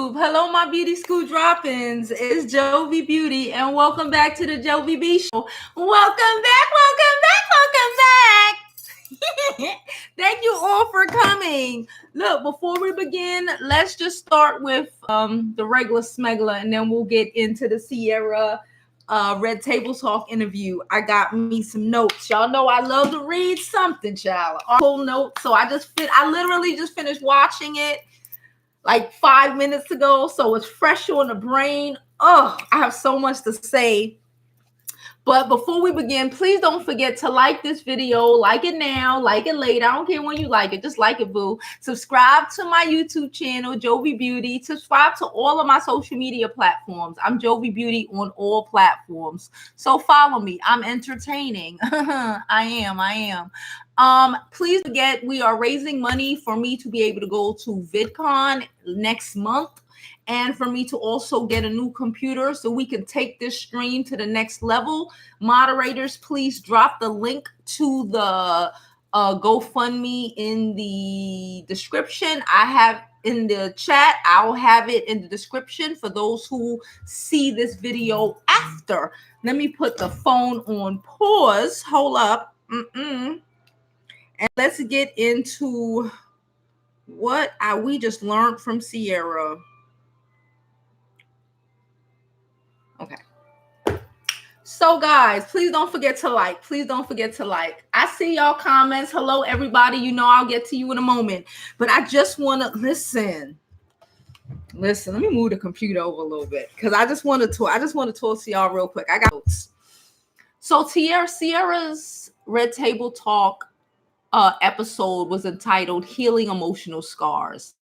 YouTube. Hello, my beauty school drop-ins. It's Jovi Beauty, and welcome back to the Jovi B show. Welcome back. Thank you all for coming. Look, before we begin, let's just start with the regular smegler, and then we'll get into the Ciara Red Table Talk interview. I got me some notes. Y'all know I love to read something, child. Article notes. So I literally just finished watching it like 5 minutes ago, so it's fresh on the brain. Oh, I have so much to say. But before we begin, please don't forget to like this video. Like it now, like it later. I don't care when you like it. Just like it, boo. Subscribe to my YouTube channel, Jovi Beauty. Subscribe to all of my social media platforms. I'm Jovi Beauty on all platforms. So follow me. I'm entertaining. I am. Please forget, we are raising money for me to be able to go to VidCon next month, and for me to also get a new computer so we can take this stream to the next level. Moderators, please drop the link to the GoFundMe in the description. I have in the chat. I'll have it in the description for those who see this video after. Let me put the phone on pause. Hold up. And let's get into what we just learned from Ciara. Okay. So guys, please don't forget to like. Please don't forget to like. I see y'all comments. Hello, everybody. You know I'll get to you in a moment. But I just want to listen. Let me move the computer over a little bit because I just want to talk to y'all real quick. I got notes. So Ciara's Red Table Talk episode was entitled Healing Emotional Scars.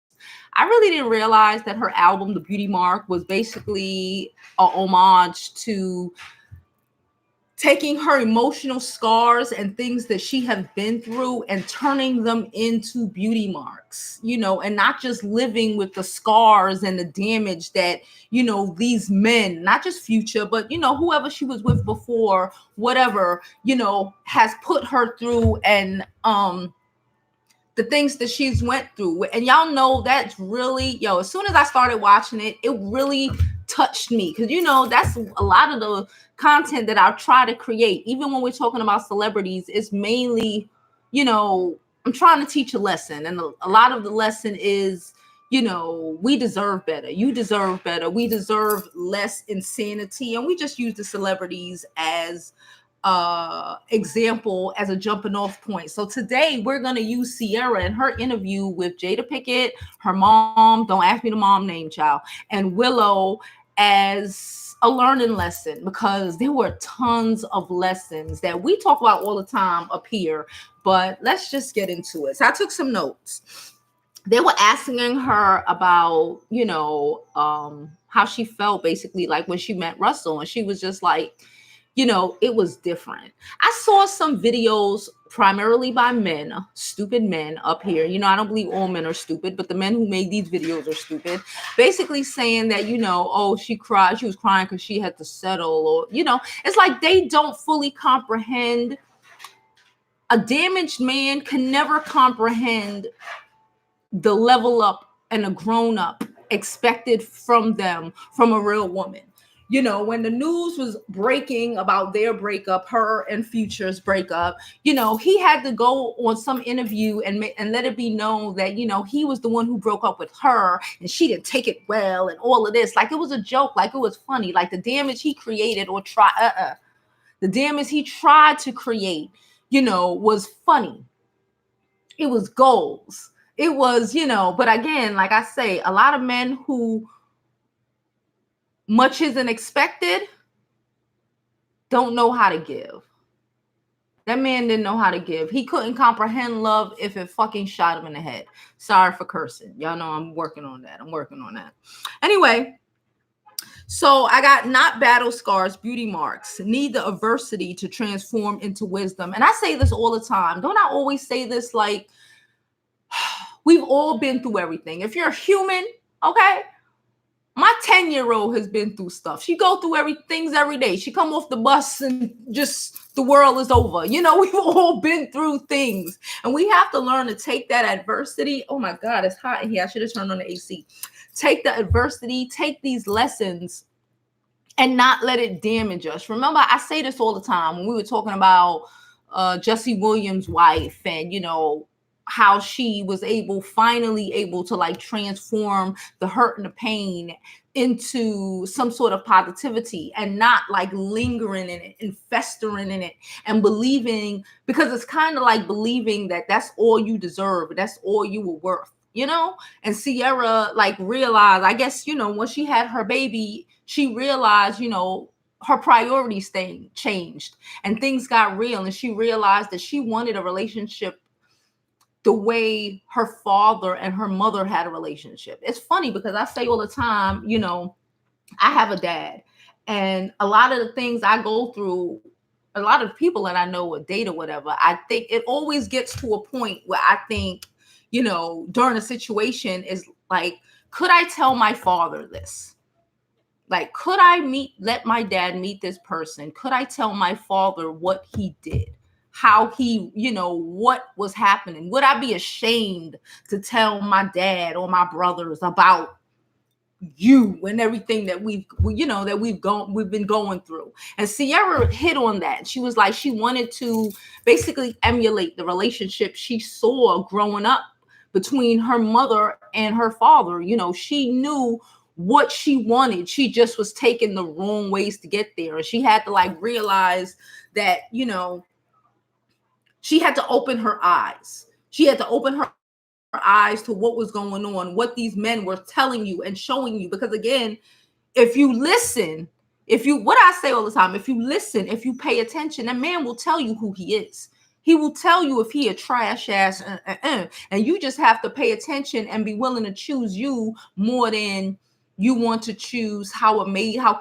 I really didn't realize that her album, The Beauty Mark, was basically a homage to taking her emotional scars and things that she has been through and turning them into beauty marks, and not just living with the scars and the damage that, these men, not just Future, but, whoever she was with before, whatever, has put her through, and the things that she's went through. And y'all know that's really, as soon as I started watching it, it really touched me. Because, that's a lot of the content that I try to create. Even when we're talking about celebrities, it's mainly, I'm trying to teach a lesson. And a lot of the lesson is, we deserve better. You deserve better. We deserve less insanity. And we just use the celebrities as example, as a jumping off point. So today we're going to use Ciara in her interview with Jada Pinkett, her mom, don't ask me the mom name, child, and Willow, as a learning lesson, because there were tons of lessons that we talk about all the time up here. But let's just get into it. So I took some notes. They were asking her about, how she felt basically like when she met Russell, and she was just like, it was different. I saw some videos primarily by men, stupid men up here. I don't believe all men are stupid, but the men who made these videos are stupid. Basically saying that, oh, she cried. She was crying because she had to settle, or, it's like they don't fully comprehend. A damaged man can never comprehend the level up and a grown up expected from them, from a real woman. When the news was breaking about their breakup, her and Future's breakup, he had to go on some interview and let it be known that, he was the one who broke up with her and she didn't take it well and all of this. Like it was a joke, like it was funny, like the damage he created or the damage he tried to create, was funny. It was goals. It was, but again, like I say, a lot of men who much isn't expected don't know how to give. That man didn't know how to give. He couldn't comprehend love if it fucking shot him in the head. Sorry for cursing. Y'all know I'm working on that. Anyway, so I got not battle scars, beauty marks. Need the adversity to transform into wisdom. And I say this all the time. Don't I always say this? Like, we've all been through everything. If you're a human, okay, My 10-year-old has been through stuff. She go through things every day. She come off the bus and just the world is over. You know, we've all been through things. And we have to learn to take that adversity. Oh my God, it's hot in here. I should have turned on the AC. Take the adversity, take these lessons and not let it damage us. Remember, I say this all the time when we were talking about Jesse Williams' wife and, you know, how she was finally able to like transform the hurt and the pain into some sort of positivity and not like lingering in it and festering in it and believing, because it's kind of like believing that that's all you deserve, that's all you were worth, you know? And Ciara like realized, I guess, you know, when she had her baby, she realized, you know, her priorities changed and things got real. And she realized that she wanted a relationship the way her father and her mother had a relationship. It's funny because I say all the time, you know, I have a dad, and a lot of the things I go through, a lot of people that I know or date or whatever, I think it always gets to a point where I think, you know, during a situation is like, could I tell my father this? Like, could I let my dad meet this person? Could I tell my father what he did? How he, you know, what was happening? Would I be ashamed to tell my dad or my brothers about you and everything that we've been going through? And Ciara hit on that. She was like, she wanted to basically emulate the relationship she saw growing up between her mother and her father. You know, she knew what she wanted. She just was taking the wrong ways to get there. And she had to like realize that, you know, she had to open her eyes. She had to open her eyes to what was going on, what these men were telling you and showing you. Because again, if you listen, what I say all the time, if you listen, if you pay attention, a man will tell you who he is. He will tell you if he a trash ass, and you just have to pay attention and be willing to choose you more than you want to choose how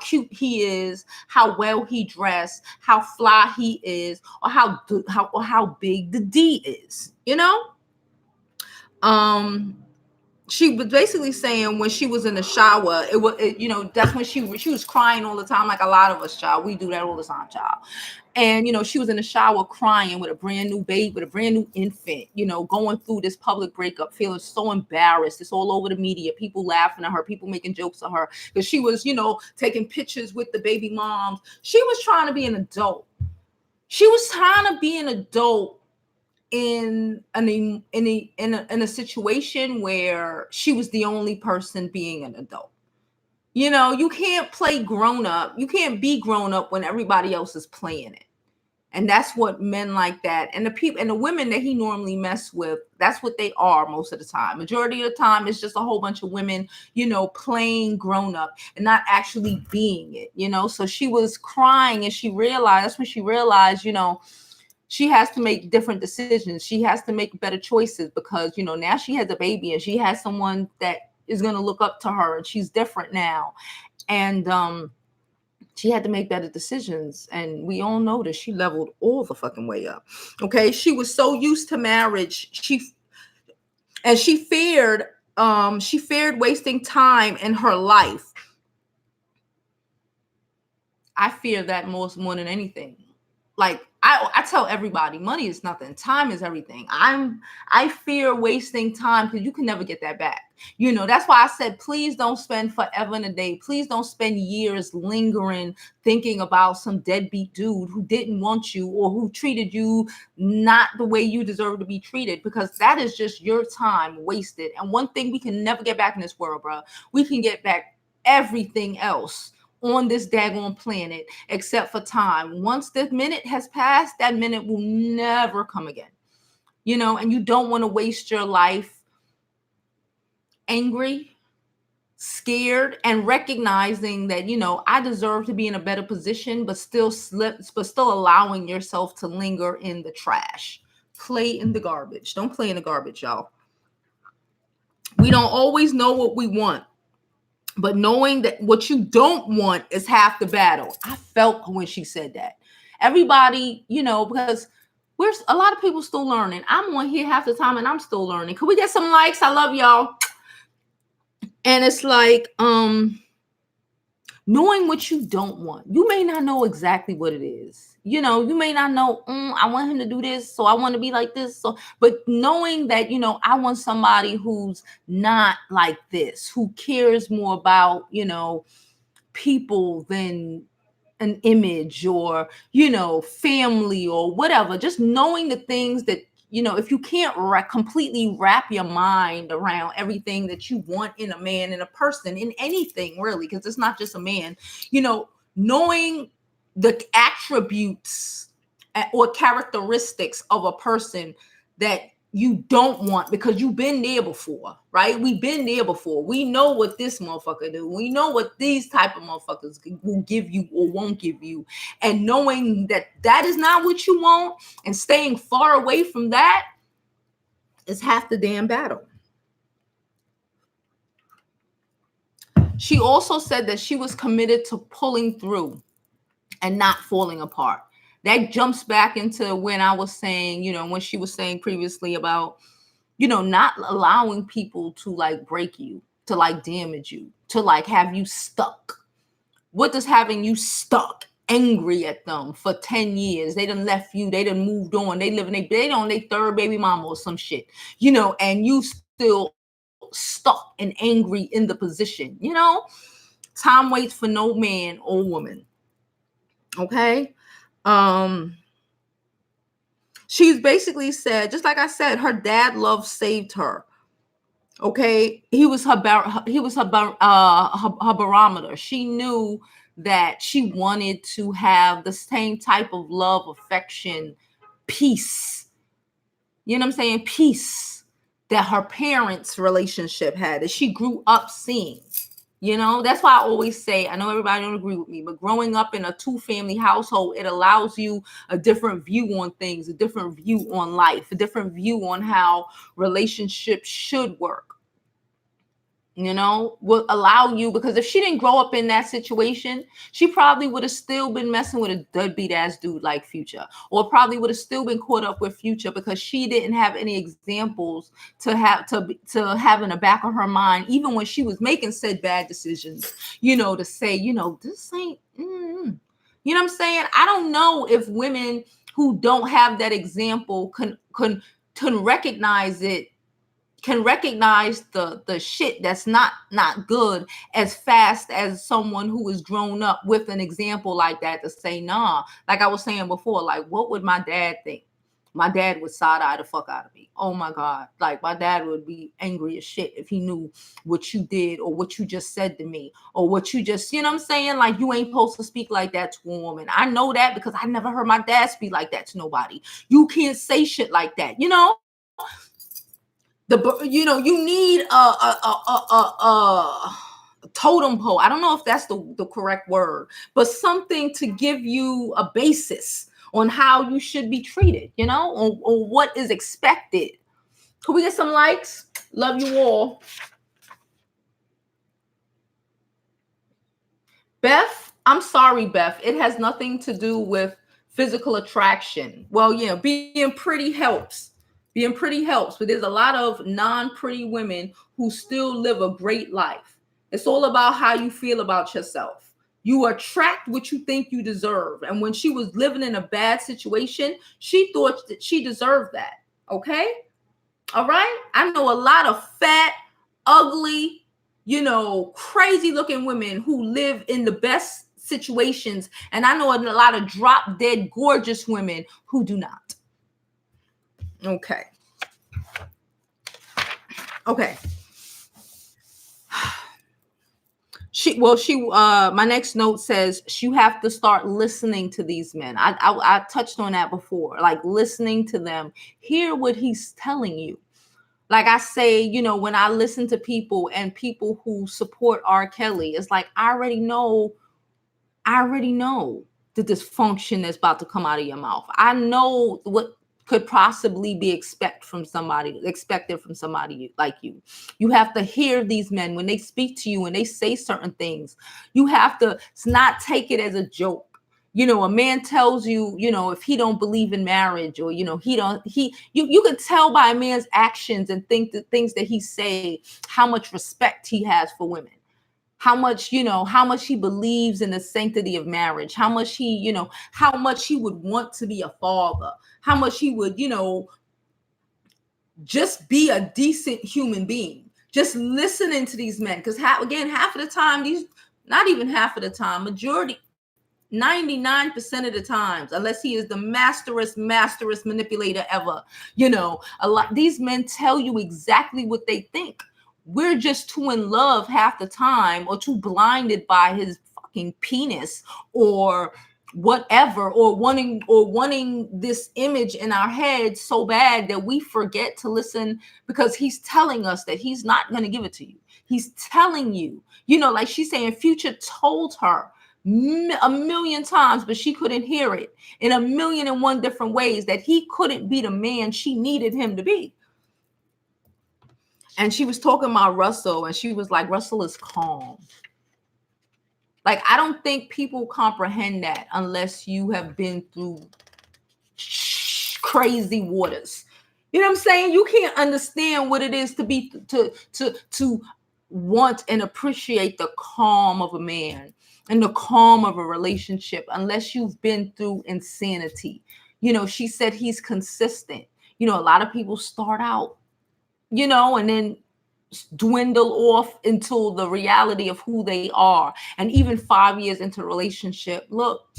cute he is, how well he dressed, how fly he is, or how big the D is. You know, she was basically saying when she was in the shower, you know, that's when she was crying all the time, like a lot of us, child. We do that all the time, child. And, you know, she was in the shower crying with a brand new baby, with a brand new infant, you know, going through this public breakup, feeling so embarrassed. It's all over the media, people laughing at her, people making jokes of her, because she was, you know, taking pictures with the baby moms. She was trying to be an adult. She was trying to be an adult in a situation where she was the only person being an adult. You know, you can't play grown up. You can't be grown up when everybody else is playing it. And that's what men like that, and the people and the women that he normally mess with, that's what they are most of the time. Majority of the time, it's just a whole bunch of women, you know, playing grown up and not actually being it, you know. So she was crying, and that's when she realized, you know, she has to make different decisions. She has to make better choices because, you know, now she has a baby and she has someone that is going to look up to her, and she's different now. And she had to make better decisions. And we all know that she leveled all the fucking way up. Okay. She was so used to marriage. She feared wasting time in her life. I fear that more than anything. Like I tell everybody, money is nothing. Time is everything. I fear wasting time because you can never get that back. You know, that's why I said, please don't spend forever in a day. Please don't spend years lingering, thinking about some deadbeat dude who didn't want you or who treated you not the way you deserve to be treated, because that is just your time wasted. And one thing we can never get back in this world, bro, we can get back everything else on this daggone planet except for time. Once the minute has passed, that minute will never come again. You know, and you don't want to waste your life angry, scared, and recognizing that, you know, I deserve to be in a better position, but still allowing yourself to linger in the trash. Play in the garbage. Don't play in the garbage, y'all. We don't always know what we want, but knowing that what you don't want is half the battle. I felt when she said that. Everybody, you know, because a lot of people still learning. I'm on here half the time and I'm still learning. Could we get some likes? I love y'all. And it's like, knowing what you don't want. You may not know exactly what it is. You know, you may not know, I want him to do this, so I want to be like this. So, but knowing that, you know, I want somebody who's not like this, who cares more about, you know, people than an image, or, you know, family or whatever. Just knowing the things that, you know, if you can't completely wrap your mind around everything that you want in a man, in a person, in anything really, because it's not just a man, you know, knowing the attributes or characteristics of a person that you don't want, because you've been there before, right? We've been there before. We know what this motherfucker do. We know what these type of motherfuckers will give you or won't give you. And knowing that that is not what you want and staying far away from that is half the damn battle. She also said that she was committed to pulling through and not falling apart. That jumps back into when I was saying, you know, when she was saying previously about, you know, not allowing people to like break you, to like damage you, to like have you stuck. What does having you stuck, angry at them for 10 years? They done left you, they done moved on, they live in they on their third baby mama or some shit, you know, and you still stuck and angry in the position, you know? Time waits for no man or woman. Okay. She's basically said, just like I said, her dad love saved her. Okay, he was her barometer. She knew that she wanted to have the same type of love, affection, peace. You know what I'm saying? Peace that her parents' relationship had, that she grew up seeing. You know, that's why I always say, I know everybody don't agree with me, but growing up in a 2-family household, it allows you a different view on things, a different view on life, a different view on how relationships should work. You know, will allow you, because if she didn't grow up in that situation, she probably would have still been messing with a deadbeat ass dude like Future, or probably would have still been caught up with Future, because she didn't have any examples to have in the back of her mind, even when she was making said bad decisions, you know, to say, you know, this ain't, you know what I'm saying? I don't know if women who don't have that example can recognize it, can recognize the shit that's not good as fast as someone who is grown up with an example like that, to say, nah. Like I was saying before, like, what would my dad think? My dad would side-eye the fuck out of me. Oh my God. Like, my dad would be angry as shit if he knew what you did or what you just said to me or what you just, you know what I'm saying? Like, you ain't supposed to speak like that to a woman. I know that because I never heard my dad speak like that to nobody. You can't say shit like that, you know? You know, you need a totem pole. I don't know if that's the correct word, but something to give you a basis on how you should be treated, you know, or what is expected. Could we get some likes? Love you all. Beth, I'm sorry, Beth. It has nothing to do with physical attraction. Well, yeah, being pretty helps. Being pretty helps, but there's a lot of non-pretty women who still live a great life. It's all about how you feel about yourself. You attract what you think you deserve. And when she was living in a bad situation, she thought that she deserved that. Okay? All right? I know a lot of fat, ugly, you know, crazy looking women who live in the best situations. And I know a lot of drop dead gorgeous women who do not. Okay. Okay. My next note says you have to start listening to these men. I touched on that before, like listening to them, hear what he's telling you. Like I say, you know, when I listen to people and people who support R. Kelly, it's like, I already know the dysfunction that's about to come out of your mouth. I know what could possibly be expected from somebody like you. You have to hear these men when they speak to you and they say certain things. You have to not take it as a joke. You know, a man tells you, you know, if he don't believe in marriage, or, you know, you can tell by a man's actions and think the things that he say, how much respect he has for women. how much, how much he believes in the sanctity of marriage, how much he, how much he would want to be a father, how much he would, just be a decent human being. Just listening to these men. Because half of the time, not even half of the time, majority, 99% of the times, unless he is the masterest manipulator ever, these men tell you exactly what they think. We're just too in love half the time, or too blinded by his fucking penis, or whatever, or wanting this image in our head so bad that we forget to listen, because he's telling us that he's not going to give it to you. He's telling you, like she's saying, Future told her a million times, but she couldn't hear it in 1,000,001 different ways, that he couldn't be the man she needed him to be. And she was talking about Russell, and she was like, Russell is calm. Like, I don't think people comprehend that unless you have been through crazy waters. You know what I'm saying? You can't understand what it is to be to want and appreciate the calm of a man and the calm of a relationship unless you've been through insanity. She said he's consistent. A lot of people start out, and then dwindle off until the reality of who they are. And even 5 years into a relationship, look,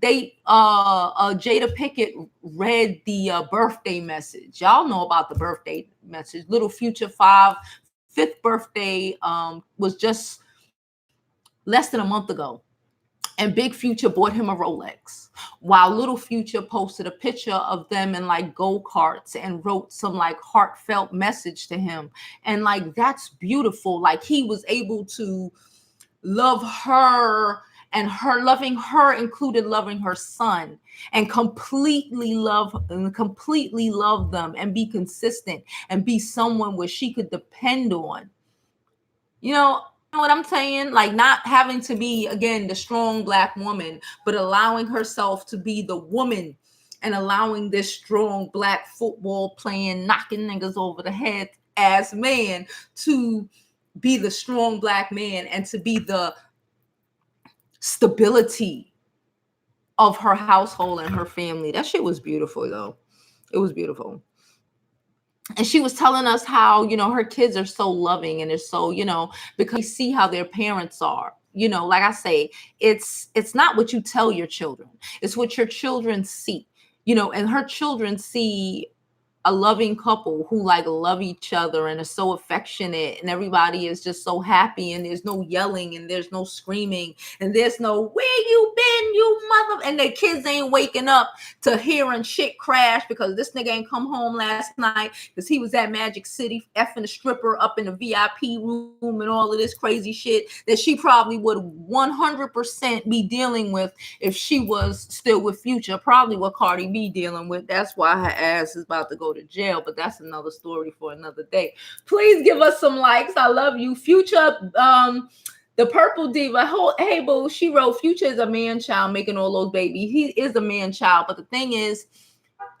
they Jada Pickett read the birthday message. Y'all know about the birthday message. Little Future 5th birthday was just less than a month ago. And Big Future bought him a Rolex, while Little Future posted a picture of them in like go-karts and wrote some like heartfelt message to him. And like, that's beautiful. Like, he was able to love her, and her loving her included loving her son, and completely love them, and be consistent, and be someone where she could depend on. You know what I'm saying? Like, not having to be, again, the strong Black woman, but allowing herself to be the woman, and allowing this strong Black football playing, knocking niggas over the head ass man to be the strong Black man, and to be the stability of her household and her family. That shit was beautiful, though. It was beautiful. And she was telling us how, her kids are so loving, and they're so, because you see how their parents are. Like I say, it's not what you tell your children. It's what your children see, and her children see a loving couple who like love each other and are so affectionate, and everybody is just so happy, and there's no yelling, and there's no screaming, and there's no "where you been, you mother," and their kids ain't waking up to hearing shit crash because this nigga ain't come home last night because he was at Magic City effing a stripper up in the VIP room and all of this crazy shit that she probably would 100% be dealing with if she was still with Future. Probably what Cardi B dealing with. That's why her ass is about to go to jail, but that's another story for another day. Please give us some likes. I love you. Future, the Purple Diva. Hey, boo, she wrote, Future is a man child making all those babies. He is a man child, but the thing is,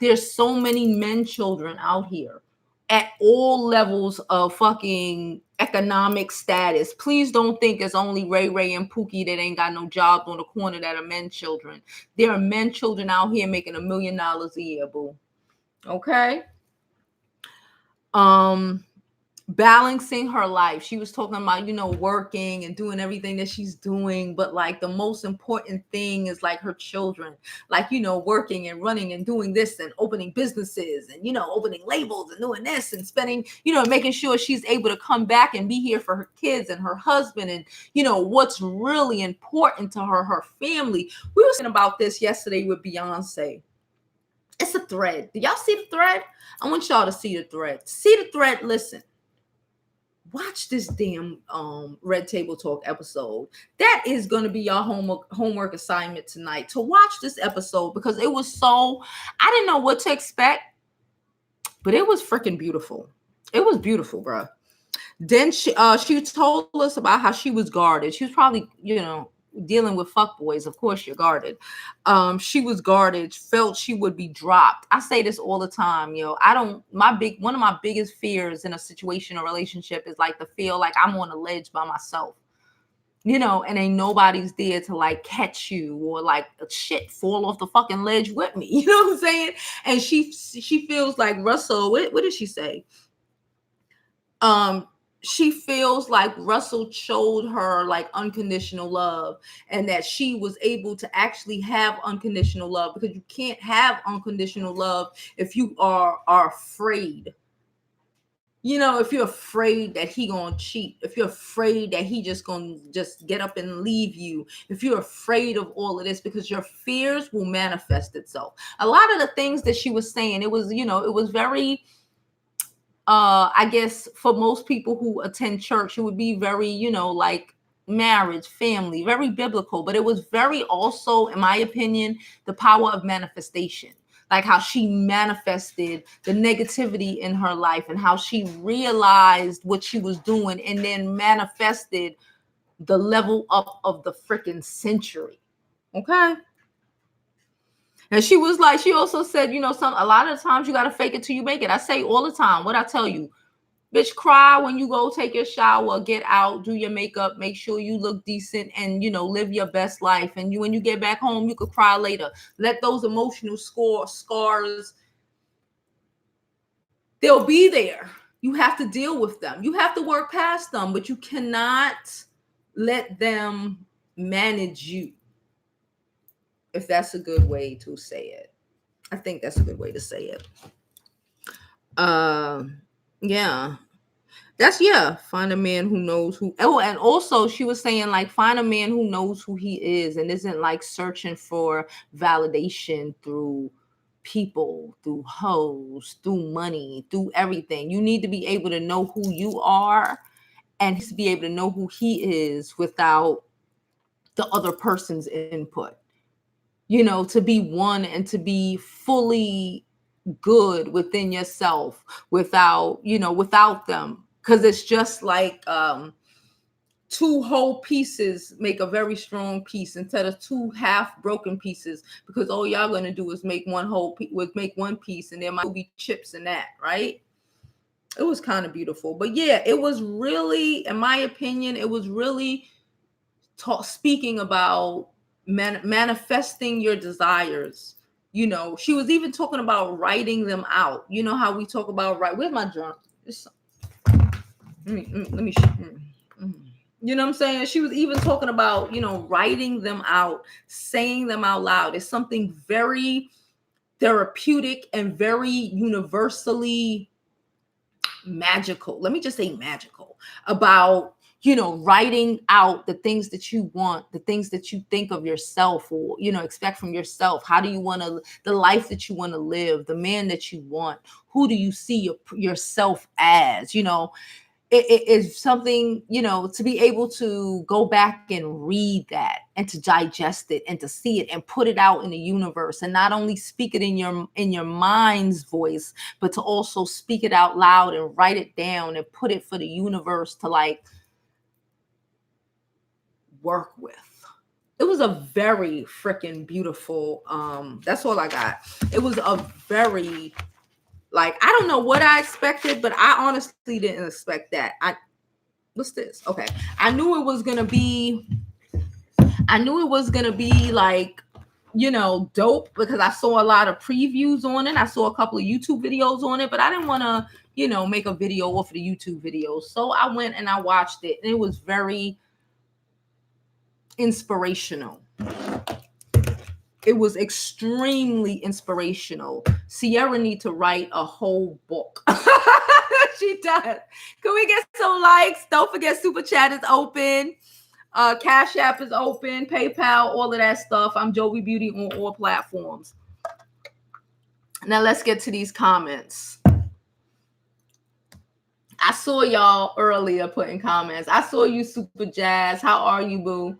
there's so many men children out here at all levels of fucking economic status. Please don't think it's only Ray Ray and Pookie that ain't got no jobs on the corner that are men children. There are men children out here making $1 million a year, boo. Okay. Balancing her life. She was talking about, working and doing everything that she's doing, but like the most important thing is like her children, like, working and running and doing this and opening businesses and, opening labels and doing this and spending, making sure she's able to come back and be here for her kids and her husband and, what's really important to her family. We were talking about this yesterday with Beyonce. It's a thread. Do y'all see the thread? I want y'all to see the thread. See the thread. Listen. Watch this damn Red Table Talk episode. That is going to be your homework assignment tonight, to watch this episode, because it was so, I didn't know what to expect, but it was freaking beautiful. It was beautiful, bro. Then she told us about how she was guarded. She was probably, dealing with fuckboys. Of course you're guarded. She was guarded, felt she would be dropped. I say this all the time, one of my biggest fears in a situation or relationship is like to feel like I'm on a ledge by myself. and ain't nobody's there to like catch you or like shit fall off the fucking ledge with me. You know what I'm saying? And she feels like Russell, what did she say? She feels like Russell showed her like unconditional love, and that she was able to actually have unconditional love, because you can't have unconditional love if you are afraid. If you're afraid that he gonna cheat, if you're afraid that he just gonna just get up and leave you, if you're afraid of all of this, because your fears will manifest itself. A lot of the things that she was saying, it was, it was very, I guess for most people who attend church, it would be very, like marriage, family, very biblical, but it was very also, in my opinion, the power of manifestation. Like how she manifested the negativity in her life and how she realized what she was doing and then manifested the level up of the freaking century. Okay. And she was like, she also said, a lot of times you got to fake it till you make it. I say all the time, what I tell you, bitch, cry when you go take your shower, get out, do your makeup, make sure you look decent, and live your best life. And when you get back home, you could cry later. Let those emotional scars, they'll be there. You have to deal with them. You have to work past them, but you cannot let them manage you. If that's a good way to say it. I think that's a good way to say it. Yeah. Find a man who knows who. Oh, and also she was saying like find a man who knows who he is and isn't like searching for validation through people, through hoes, through money, through everything. You need to be able to know who you are, and to be able to know who he is without the other person's input. To be one and to be fully good within yourself without them, because it's just like two whole pieces make a very strong piece instead of two half broken pieces, because all y'all gonna do is make one whole make one piece, and there might be chips in that, right? It was kind of beautiful. But yeah, it was really, in my opinion, it was really speaking about manifesting your desires. She was even talking about writing them out. You know how we talk about where's my journal? Let me you know what I'm saying? She was even talking about, writing them out, saying them out loud. It's something very therapeutic and very universally magical. Let me just say magical about writing out the things that you want, the things that you think of yourself or, expect from yourself. How do you want to, the life that you want to live, the man that you want, who do you see yourself as, it is something, to be able to go back and read that and to digest it and to see it and put it out in the universe, and not only speak it in your mind's voice, but to also speak it out loud and write it down and put it for the universe to like work with. It was a very freaking beautiful, that's all I got. It was a very, like, I don't know what I expected, but I honestly didn't expect that. What's this? Okay. I knew it was gonna be like, dope, because I saw a lot of previews on it. I saw a couple of YouTube videos on it, but I didn't want to, make a video off of the YouTube videos. So I went and I watched it, and it was very inspirational. It was extremely inspirational. Ciara needs to write a whole book. She does. Can we get some likes? Don't forget, Super Chat is open. CashAPP is open. PayPal, all of that stuff. I'm JoviBeauty on all platforms. Now let's get to these comments. I saw y'all earlier putting comments. I saw you, Super Jazz. How are you, boo?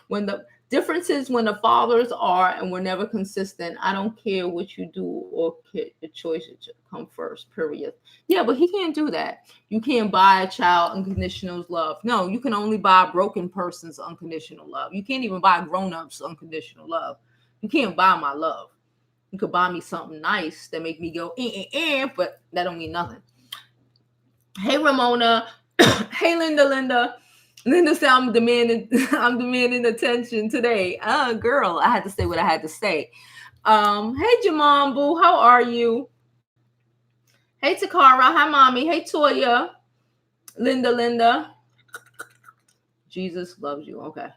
When the difference is when the fathers are and we're never consistent. I don't care what you do or the choices come first, period. Yeah, but he can't do that. You can't buy a child unconditional love. No, you can only buy a broken person's unconditional love. You can't even buy grown-ups unconditional love. You can't buy my love. You could buy me something nice that make me go, but that don't mean nothing. Hey, Ramona. Hey, Linda. Linda said, I'm demanding, I'm demanding attention today. Girl, I had to say what I had to say. Hey, Jamon Boo, how are you? Hey, Takara. Hi, Mommy. Hey, Toya. Linda. Jesus loves you. Okay.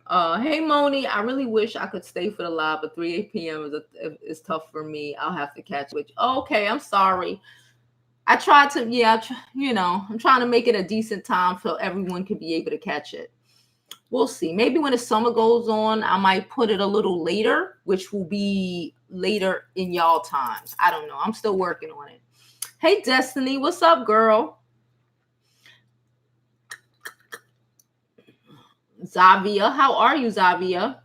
Hey, Moni. I really wish I could stay for the live, but 3 p.m. is tough for me. I'll have to catch which. Okay, I'm sorry. I tried to, I'm trying to make it a decent time so everyone can be able to catch it. We'll see. Maybe when the summer goes on, I might put it a little later, which will be later in y'all times. I don't know. I'm still working on it. Hey, Destiny. What's up, girl? Zavia. How are you, Zavia?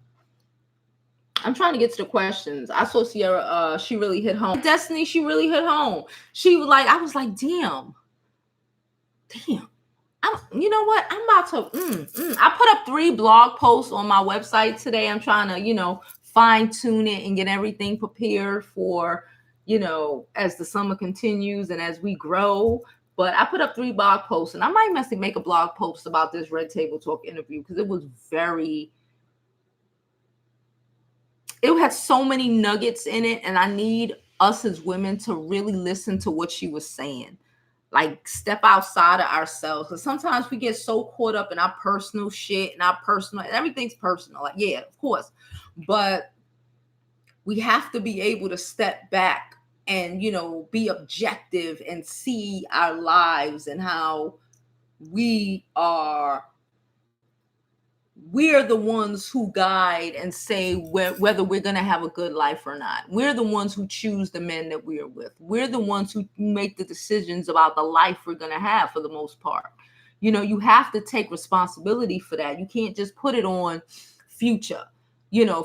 I'm trying to get to the questions. I saw Ciara. She really hit home. Destiny, she really hit home. She was like, I was like, damn. You know what? I'm about to. I put up 3 blog posts on my website today. I'm trying to, fine tune it and get everything prepared for, as the summer continues and as we grow. But I put up 3 blog posts, and I might mostly make a blog post about this Red Table Talk interview because it was it had so many nuggets in it, and I need us as women to really listen to what she was saying. Like, step outside of ourselves, because sometimes we get so caught up in our personal shit and everything's personal. Like, yeah, of course, but we have to be able to step back and be objective and see our lives and how we're the ones who guide and say whether we're going to have a good life or not. We're the ones who choose the men that we're with. We're the ones who make the decisions about the life we're going to have for the most part. You have to take responsibility for that. You can't just put it on Future.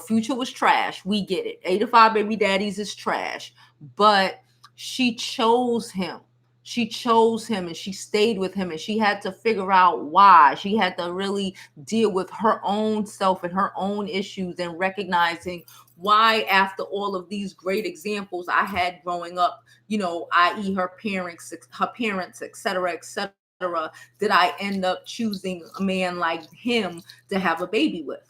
Future was trash. We get it. 8 to 5 baby daddies is trash. But she chose him. She chose him and she stayed with him, and she had to figure out why. She had to really deal with her own self and her own issues, and recognizing why, after all of these great examples I had growing up, i.e. her parents, etc., did I end up choosing a man like him to have a baby with.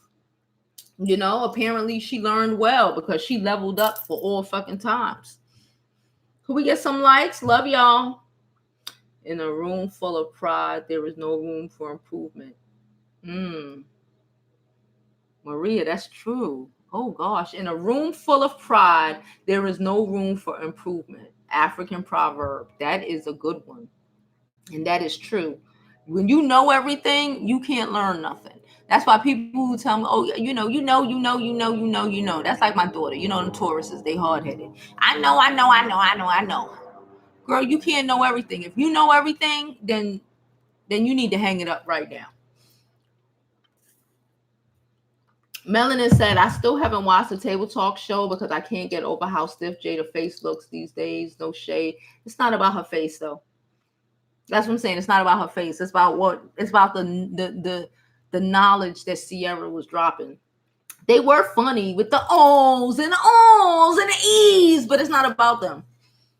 Apparently she learned well because she leveled up for all fucking times. Could we get some likes? Love y'all. In a room full of pride, there is no room for improvement. Maria, that's true. Oh gosh, in a room full of pride, there is no room for improvement. African proverb. That is a good one. And that is true. When you know everything, you can't learn nothing. That's why people who tell me, oh, you know. That's like my daughter. Them Tauruses, they hard-headed. I know. Girl, you can't know everything. If you know everything, then you need to hang it up right now. Melanin said, I still haven't watched the Table Talk show because I can't get over how stiff Jada face looks these days. No shade. It's not about her face, though. That's what I'm saying. It's not about her face. It's about the knowledge that Ciara was dropping. They were funny with the ohs and the e's, but it's not about them.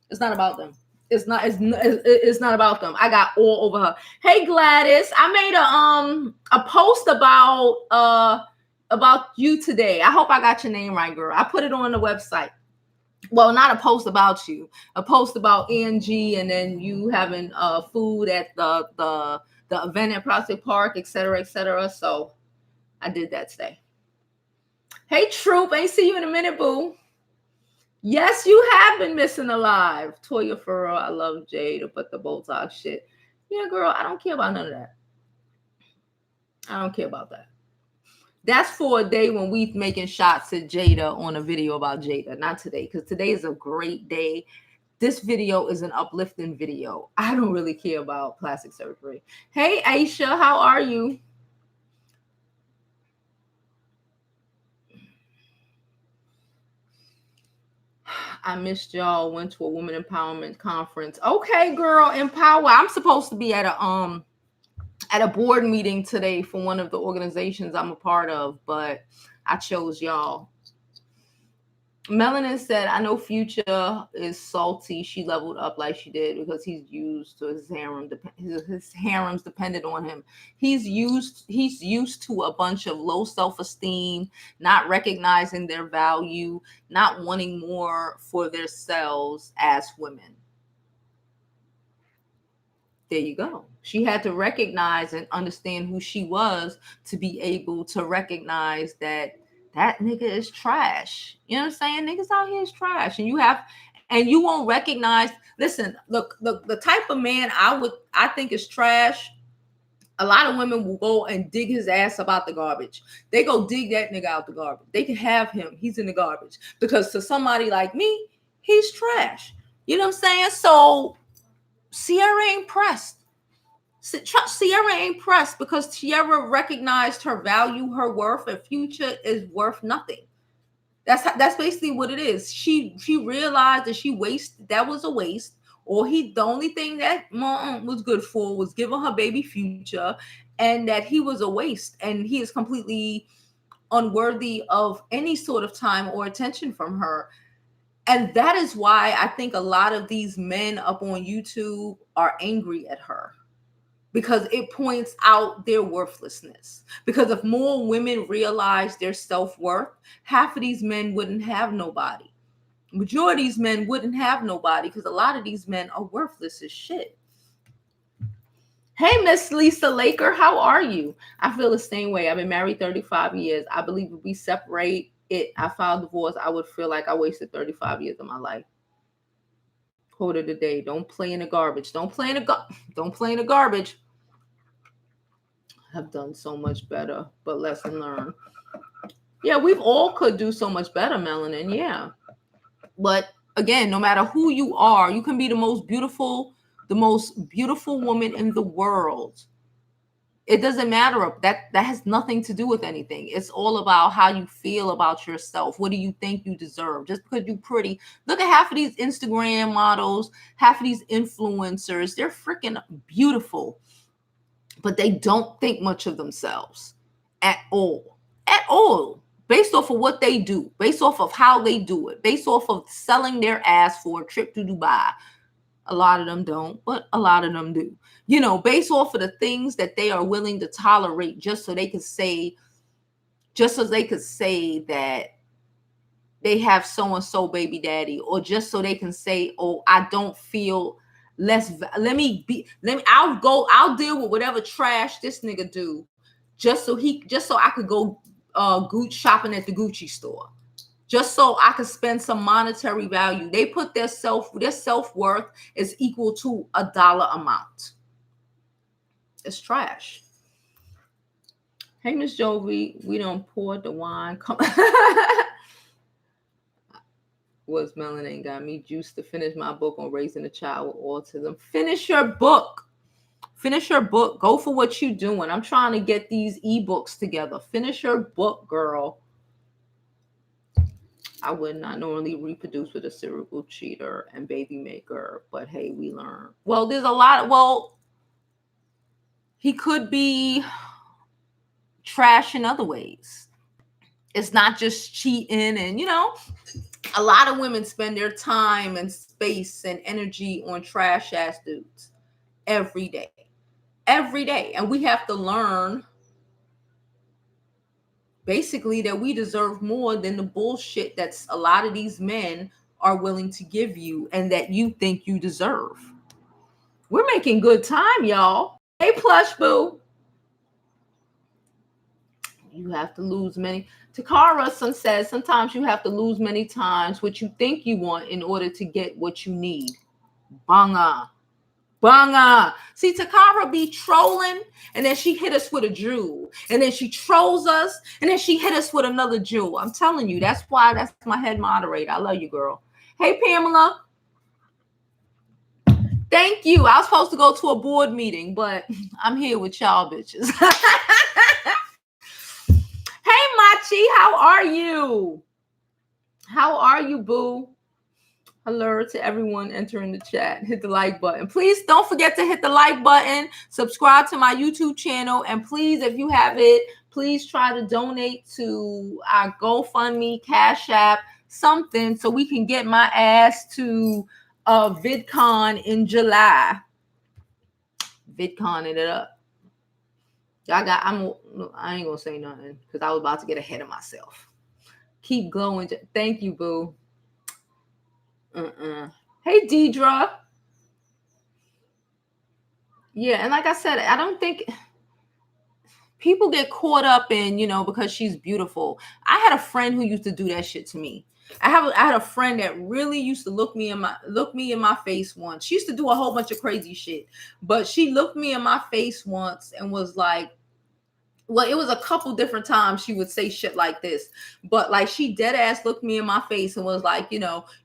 It's not about them. It's not about them. I got all over her. Hey, Gladys, I made a post about you today. I hope I got your name right, girl. I put it on the website. Well, not a post about you, a post about Angie, and then you having food at the event at Prospect Park, etc. So I did that today. Hey, Troop, ain't see you in a minute, boo. Yes, you have been missing alive. Toya Farrell, I love Jada, but the Botox shit. Yeah, girl, I don't care about none of that. I don't care about that. That's for a day when we making shots at Jada on a video about Jada. Not today, because today is a great day. This video is an uplifting video. I don't really care about plastic surgery. Hey, Aisha, how are you? I missed y'all. Went to a woman empowerment conference. Okay, girl, empower. I'm supposed to be at a board meeting today for one of the organizations I'm a part of, but I chose y'all. Melanin said, I know Future is salty. She leveled up like she did because he's used to his harem. His harem's dependent on him. He's used to a bunch of low self-esteem, not recognizing their value, not wanting more for themselves as women. There you go. She had to recognize and understand who she was to be able to recognize that that nigga is trash. You know what I'm saying? Niggas out here is trash. And you won't recognize, listen, look, the type of man I think is trash. A lot of women will go and dig his ass up out the garbage. They go dig that nigga out the garbage. They can have him. He's in the garbage. Because to somebody like me, he's trash. You know what I'm saying? So Ciara ain't pressed. Ciara ain't pressed because Ciara recognized her value, her worth, and Future is worth nothing. That's basically what it is. She realized that that was a waste, or the only thing that mom was good for was giving her baby Future, and that he was a waste, and he is completely unworthy of any sort of time or attention from her. And that is why I think a lot of these men up on YouTube are angry at her, because it points out their worthlessness. Because if more women realize their self-worth, half of these men wouldn't have nobody. Majority of these men wouldn't have nobody because a lot of these men are worthless as shit. Hey, Miss Lisa Laker, how are you? I feel the same way. I've been married 35 years. I believe if we separate I filed divorce, I would feel like I wasted 35 years of my life. Quote of the day: don't play in the garbage. Don't play in the garbage. Have done so much better, but lesson learned. Yeah, we've all could do so much better, Melanin. Yeah. But again, no matter who you are, you can be the most beautiful woman in the world. It doesn't matter. That has nothing to do with anything. It's all about how you feel about yourself. What do you think you deserve? Just because you're pretty. Look at half of these Instagram models, half of these influencers. They're freaking beautiful, but they don't think much of themselves at all. At all. Based off of what they do, based off of how they do it, based off of selling their ass for a trip to Dubai. A lot of them don't, but a lot of them do. You know, based off of the things that they are willing to tolerate just so they could say that they have so-and-so baby daddy, or just so they can say, oh, I don't feel less. I'll deal with whatever trash this nigga do just so I could go Gucci shopping at the Gucci store. Just so I could spend some monetary value. They put their self-worth is equal to a dollar amount. It's trash. Hey, Miss Jovi, we done poured the wine. Was Melanin got me juiced to finish my book on raising a child with autism. Finish your book. Finish your book. Go for what you're doing. I'm trying to get these ebooks together. Finish your book, girl. I would not normally reproduce with a serial cheater and baby maker, but hey, we learn. Well, there's a lot. He could be trash in other ways. It's not just cheating, and a lot of women spend their time and space and energy on trash ass dudes every day. And we have to learn basically that we deserve more than the bullshit that's a lot of these men are willing to give you and that you think you deserve. We're making good time, y'all. Hey, Plush Boo. You have to lose many. Takara says sometimes you have to lose many times what you think you want in order to get what you need. Banga. See, Takara be trolling, and then she hit us with a jewel, and then she trolls us, and then she hit us with another jewel. I'm telling you, that's my head moderator. I love you, girl. Hey, Pamela. Thank you. I was supposed to go to a board meeting, but I'm here with y'all bitches. Hey, Machi, how are you? How are you, boo? Hello to everyone entering the chat. Hit the like button. Please don't forget to hit the like button. Subscribe to my YouTube channel. And please, if you have it, please try to donate to our GoFundMe, CashAPP, something so we can get my ass to VidCon in July. VidCon it up. I ain't gonna say nothing because I was about to get ahead of myself. Keep glowing. Thank you, boo. Hey, Deidre. Yeah, and like I said, I don't think people get caught up in, because she's beautiful. I had a friend who used to do that shit to me. I had a friend that really used to look me in my face once. She used to do a whole bunch of crazy shit, but she looked me in my face once and was like, well, it was a couple different times she would say shit like this, but like she dead ass looked me in my face and was like,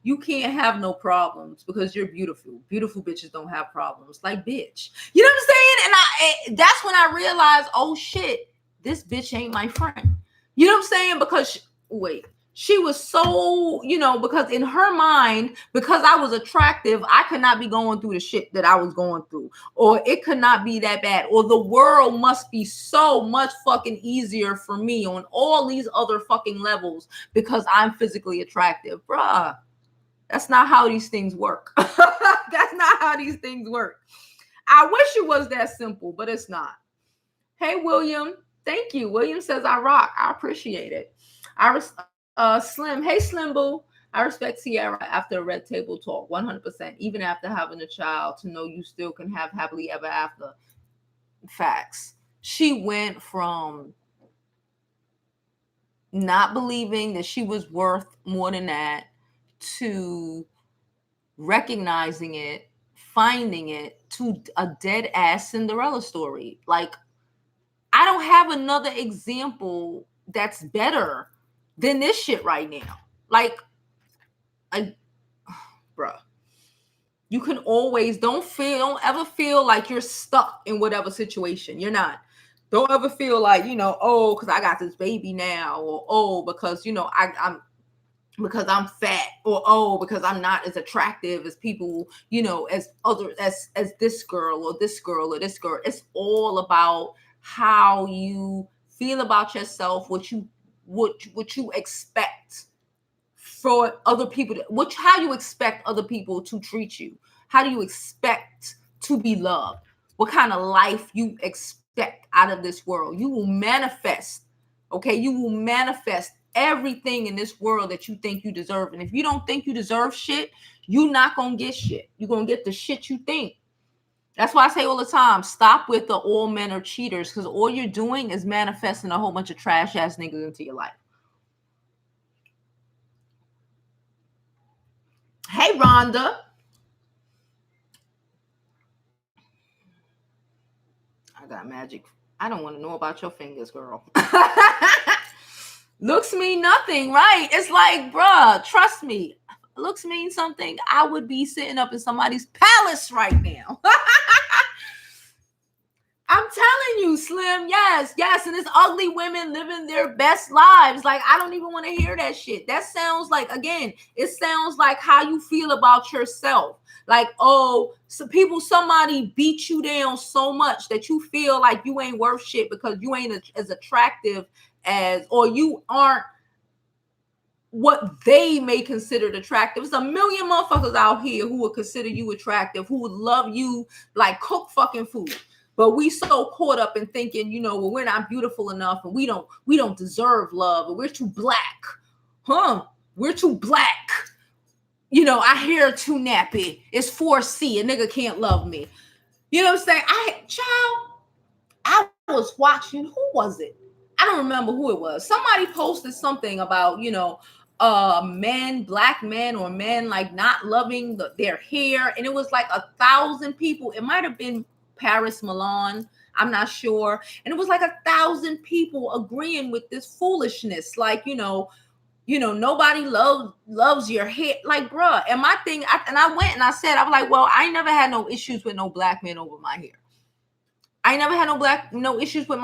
you can't have no problems because you're beautiful. Beautiful bitches don't have problems. Like, bitch, you know what I'm saying? And that's when I realized, oh shit, this bitch ain't my friend. You know what I'm saying? Because she was so, because in her mind, because I was attractive, I could not be going through the shit that I was going through, or it could not be that bad, or the world must be so much fucking easier for me on all these other fucking levels because I'm physically attractive. Bruh, that's not how these things work. That's not how these things work. I wish it was that simple, but it's not. Hey, William. Thank you. William says, I rock. I appreciate it. Slim. Hey, Slim Boo. I respect Ciara after a red table talk, 100%. Even after having a child, to know you still can have happily ever after. Facts. She went from not believing that she was worth more than that to recognizing it, finding it, to a dead ass Cinderella story. Like, I don't have another example that's better than this shit right now. Like, bruh, you can always don't ever feel like you're stuck in whatever situation. You're not. Don't ever feel like, oh, because I got this baby now, or oh, because because I'm fat, or oh, because I'm not as attractive as people, as this girl or this girl or this girl. It's all about how you feel about yourself, what you expect for other people, how you expect other people to treat you. How do you expect to be loved? What kind of life you expect out of this world? You will manifest, okay? You will manifest everything in this world that you think you deserve. And if you don't think you deserve shit, you're not going to get shit. You're going to get the shit you think. That's why I say all the time, stop with the all men are cheaters, because all you're doing is manifesting a whole bunch of trash ass niggas into your life. Hey, Rhonda. I got magic. I don't want to know about your fingers, girl. Looks mean nothing, right? It's like, bruh, trust me. Looks mean something. I would be sitting up in somebody's palace right now. I'm telling you, Slim. Yes. And it's ugly women living their best lives. Like, I don't even want to hear that shit. That sounds like, again, it sounds like how you feel about yourself. Like, oh, somebody beat you down so much that you feel like you ain't worth shit because you ain't as attractive as, or you aren't what they may consider attractive. There's a million motherfuckers out here who would consider you attractive, who would love you like cook fucking food. But we so caught up in thinking, well, we're not beautiful enough, and we don't deserve love, and we're too black. We're too black. Our hair too nappy. It's 4C. A nigga can't love me. You know what I'm saying? I was watching, who was it? I don't remember who it was. Somebody posted something about, black men or men like not loving their hair. And it was like 1,000 people. It might have been Paris Milan. I'm not sure. And it was like 1,000 people agreeing with this foolishness. Like, nobody loves your hair. Like, bruh. And my thing, I went and I said, I was like, well, I never had no issues with no black men over my hair. I never had no issues with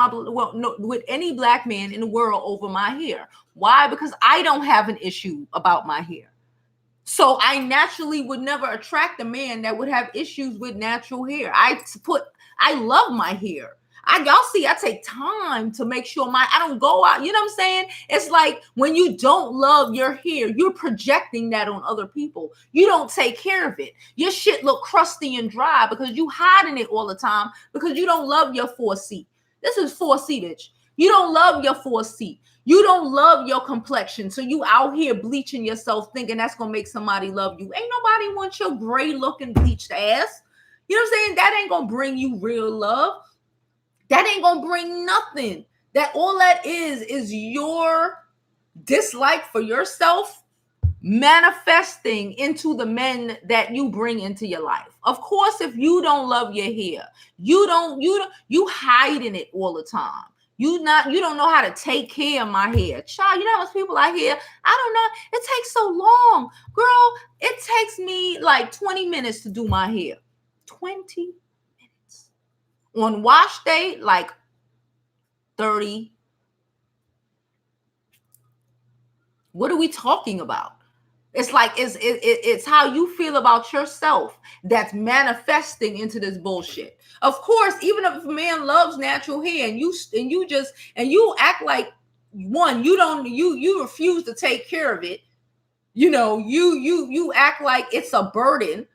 with any black man in the world over my hair. Why? Because I don't have an issue about my hair. So I naturally would never attract a man that would have issues with natural hair. I love my hair. Y'all see, I take time to make sure I don't go out. You know what I'm saying? It's like when you don't love your hair, you're projecting that on other people. You don't take care of it. Your shit look crusty and dry because you hiding it all the time because you don't love your 4C. This is 4C, bitch. You don't love your 4C. You don't love your complexion. So you out here bleaching yourself thinking that's going to make somebody love you. Ain't nobody want your gray looking bleached ass. You know what I'm saying? That ain't going to bring you real love. That ain't gonna bring nothing. That all that is your dislike for yourself manifesting into the men that you bring into your life. Of course, if you don't love your hair, you hiding it all the time. You don't know how to take care of my hair. Child, you know how much people I hear, I don't know, it takes so long. Girl, it takes me like 20 minutes to do my hair. 20 on wash day, like 30. What are we talking about? It's like it's how you feel about yourself that's manifesting into this bullshit. Of course, even if a man loves natural hair and you act like you refuse to take care of it. You know, you act like it's a burden.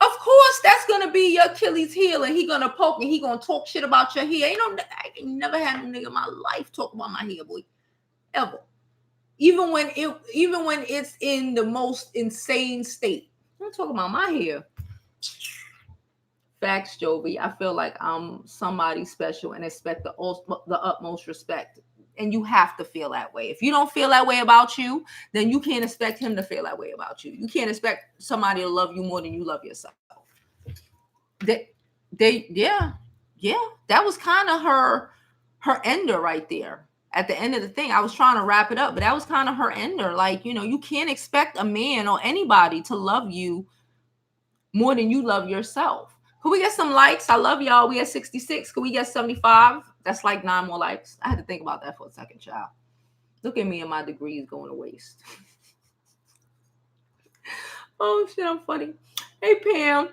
Of course, that's gonna be your Achilles heel, and he gonna poke and he gonna talk shit about your hair. I ain't never had no nigga in my life talk about my hair, boy, ever. Even when it's in the most insane state. I'm talking about my hair. Facts, Jovi. I feel like I'm somebody special and expect the utmost respect. And you have to feel that way. If you don't feel that way about you, then you can't expect him to feel that way about you. You can't expect somebody to love you more than you love yourself. Yeah. That was kind of her ender right there. At the end of the thing, I was trying to wrap it up, but that was kind of her ender. Like, you can't expect a man or anybody to love you more than you love yourself. Could we get some likes? I love y'all. We at 66. Could we get 75? That's like 9 more likes. I had to think about that for a second, child. Look at me and my degrees going to waste. Oh, shit, I'm funny. Hey, Pam.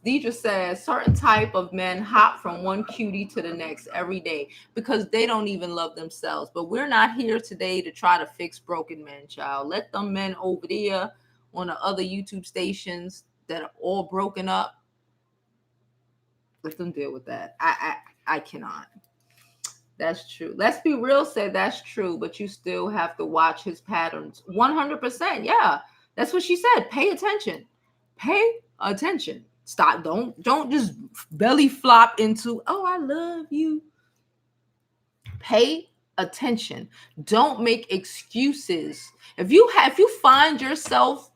Deidre says certain type of men hop from one cutie to the next every day because they don't even love themselves. But we're not here today to try to fix broken men, child. Let them men over there on the other YouTube stations that are all broken up, let them deal with that. I cannot. That's true. Let's be real, said that's true, but you still have to watch his patterns. 100%. Yeah. That's what she said. Pay attention. Pay attention. Stop. Don't just belly flop into, oh, I love you. Pay attention. Don't make excuses. If you find yourself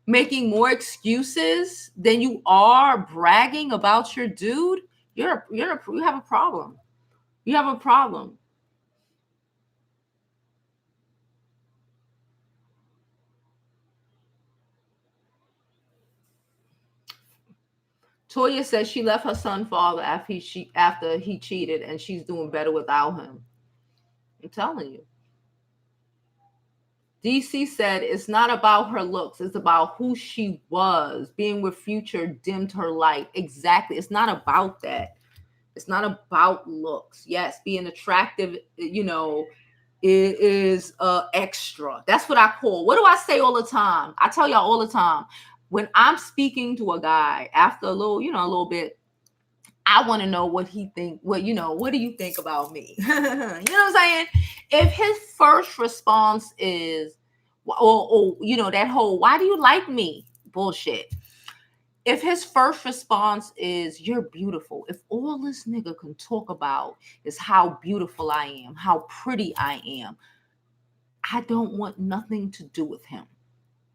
making more excuses than you are bragging about your dude, you have a problem. You have a problem. Toya says she left her son father after he cheated, and she's doing better without him. I'm telling you. DC said it's not about her looks. It's about who she was. Being with Future dimmed her light. Exactly. It's not about that. It's not about looks. Yes, being attractive, is extra. That's what I call. What do I say all the time? I tell y'all all the time. When I'm speaking to a guy after a little bit, I want to know what he think. What do you think about me? You know what I'm saying? If his first response is, or that whole "why do you like me" bullshit. If his first response is "you're beautiful," if all this nigga can talk about is how beautiful I am, how pretty I am, I don't want nothing to do with him.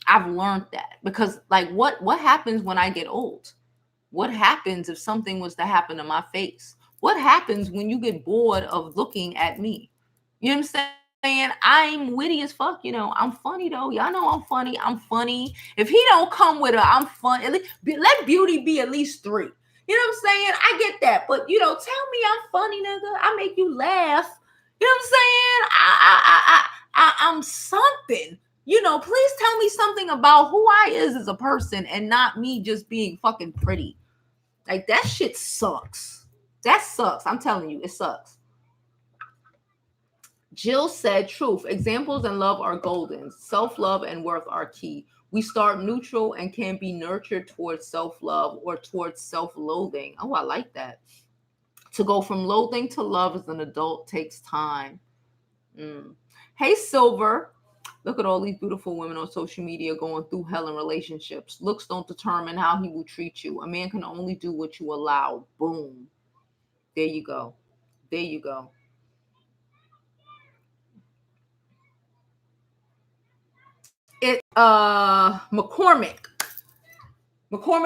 I've learned that because, like, what happens when I get old? What happens if something was to happen to my face? What happens when you get bored of looking at me? You know what I'm saying? I'm witty as fuck. I'm funny though. Y'all know I'm funny. I'm funny. If he don't come with a I'm fun, at least, let beauty be at least 3. You know what I'm saying? I get that. But, tell me I'm funny, nigga. I make you laugh. You know what I'm saying? I'm something. Please tell me something about who I is as a person and not me just being fucking pretty. Like, that shit sucks. That sucks. I'm telling you, it sucks. Jill said, truth. Examples in love are golden. Self-love and worth are key. We start neutral and can be nurtured towards self-love or towards self-loathing. Oh, I like that. To go from loathing to love as an adult takes time. Hey, Silver. Look at all these beautiful women on social media going through hell in relationships. Looks don't determine how he will treat you. A man can only do what you allow. Boom. There you go. There you go. It McCormick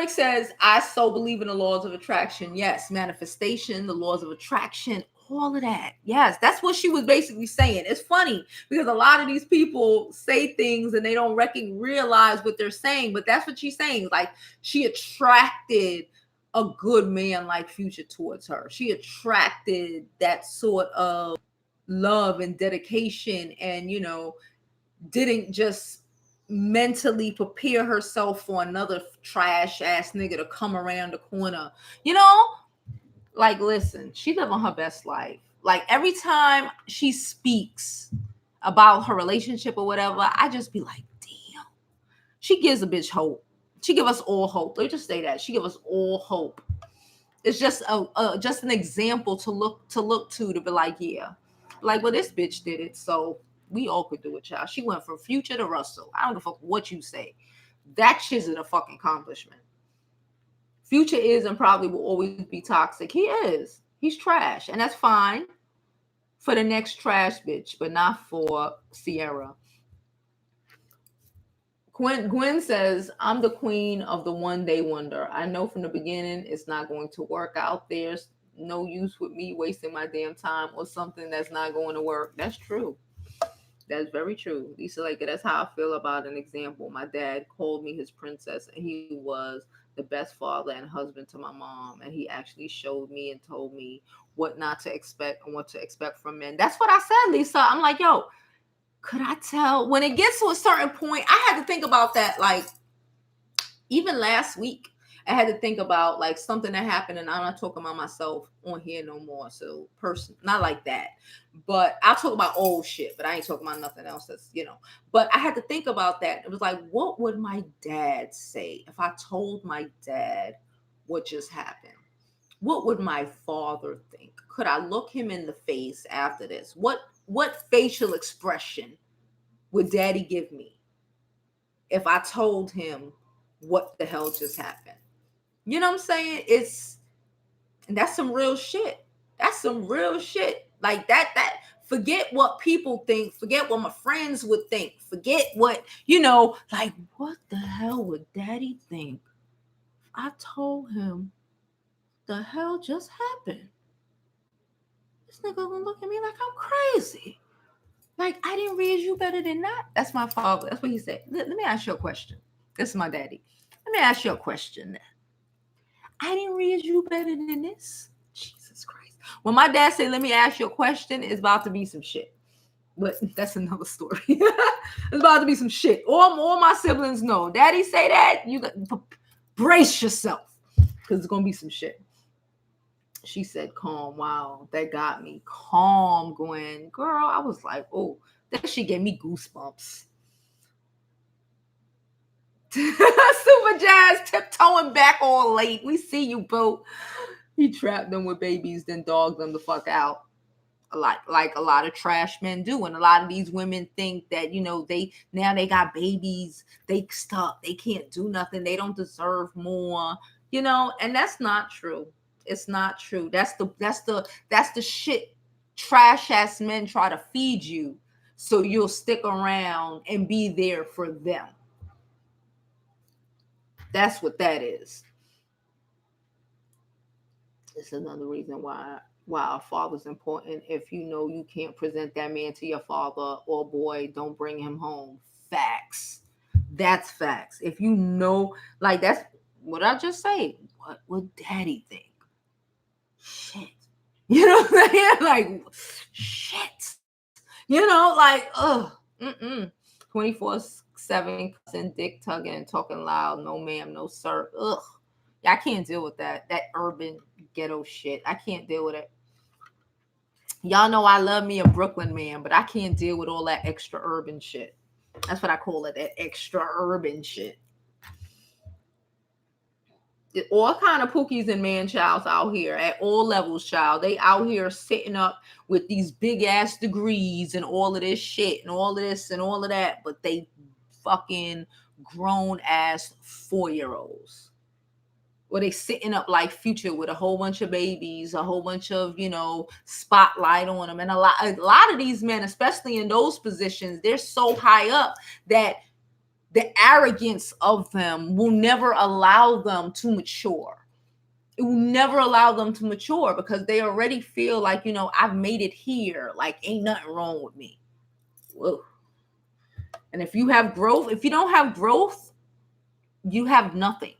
says, I so believe in the laws of attraction. Yes, manifestation, the laws of attraction, all of that. Yes, that's what she was basically saying. It's funny because a lot of these people say things and they don't realize what they're saying, but that's what she's saying. Like, she attracted a good man like Future towards her. She attracted that sort of love and dedication, and, you know, didn't just mentally prepare herself for another trash ass nigga to come around the corner. You know, like, listen, she living her best life. Like, every time she speaks about her relationship or whatever, I just be like, damn. She gives a bitch hope. She give us all hope. Let me just say that. She give us all hope. It's just just an example to look to be like, yeah. Like, well, this bitch did it, so we all could do it, child. She went from Future to Russell. I don't give a fuck what you say. That shit's a fucking accomplishment. Future is and probably will always be toxic. He is. He's trash. And that's fine for the next trash bitch, but not for Ciara. Gwen says, I'm the queen of the one day wonder. I know from the beginning it's not going to work out. There's no use with me wasting my damn time or something that's not going to work. That's true. That's very true. Lisa, like, that's how I feel about an example. My dad called me his princess, and he was the best father and husband to my mom. And he actually showed me and told me what not to expect and what to expect from men. That's what I said, Lisa. I'm like, yo, could I tell? When it gets to a certain point, I had to think about that. Like, even last week, I had to think about like something that happened, and I'm not talking about myself on here no more. So, not like that, but I'll talk about old shit. But I ain't talking about nothing else. That's, you know. But I had to think about that. It was like, what would my dad say if I told my dad what just happened? What would my father think? Could I look him in the face after this? What facial expression would Daddy give me if I told him what the hell just happened? You know what I'm saying? That's some real shit. That's some real shit. Like, that forget what people think, forget what my friends would think, forget what, you know, like, what the hell would Daddy think if I told him the hell just happened? This nigga gonna look at me like I'm crazy. Like, I didn't raise you better than that. That's my father. That's what he said. Let me ask you a question. This is my daddy. Let me ask you a question. I didn't raise you better than this. Jesus Christ. When my dad said, let me ask you a question, it's about to be some shit. But that's another story. It's about to be some shit. All my siblings know. Daddy say that, you got brace yourself, because it's going to be some shit. She said, calm. Wow, that got me. Calm, Gwen. Girl, I was like, oh, that shit gave me goosebumps. Super Jazz tiptoeing back all late. We see you, boo. He trapped them with babies, then dogged them the fuck out. Like a lot of trash men do. And a lot of these women think that, you know, they got babies, they stuck, they can't do nothing, they don't deserve more, you know, and that's not true. It's not true. That's the shit trash ass men try to feed you so you'll stick around and be there for them. That's what that is. It's another reason why a father's important. If you know you can't present that man to your father, or boy, don't bring him home. Facts. That's facts. If you know, like, that's what I just say. What would Daddy think? Shit. You know what I'm saying? Like, shit. You know, like, 24/7 and dick tugging and talking loud. No ma'am, no sir. Ugh. I can't deal with that urban ghetto shit. I can't deal with it. Y'all know I love me a Brooklyn man, but I can't deal with all that extra urban shit. That's what I call it, that extra urban shit. All kind of pookies and man-childs out here at all levels, child. They out here sitting up with these big ass degrees and all of this shit and all of this and all of that, but they fucking grown ass 4-year-olds. Or they sitting up like Future with a whole bunch of babies, a whole bunch of, spotlight on them. And a lot of these men, especially in those positions, they're so high up that the arrogance of them will never allow them to mature. It will never allow them to mature because they already feel like, I've made it here. Like, ain't nothing wrong with me. Whoa. And if you have growth, if you don't have growth, you have nothing.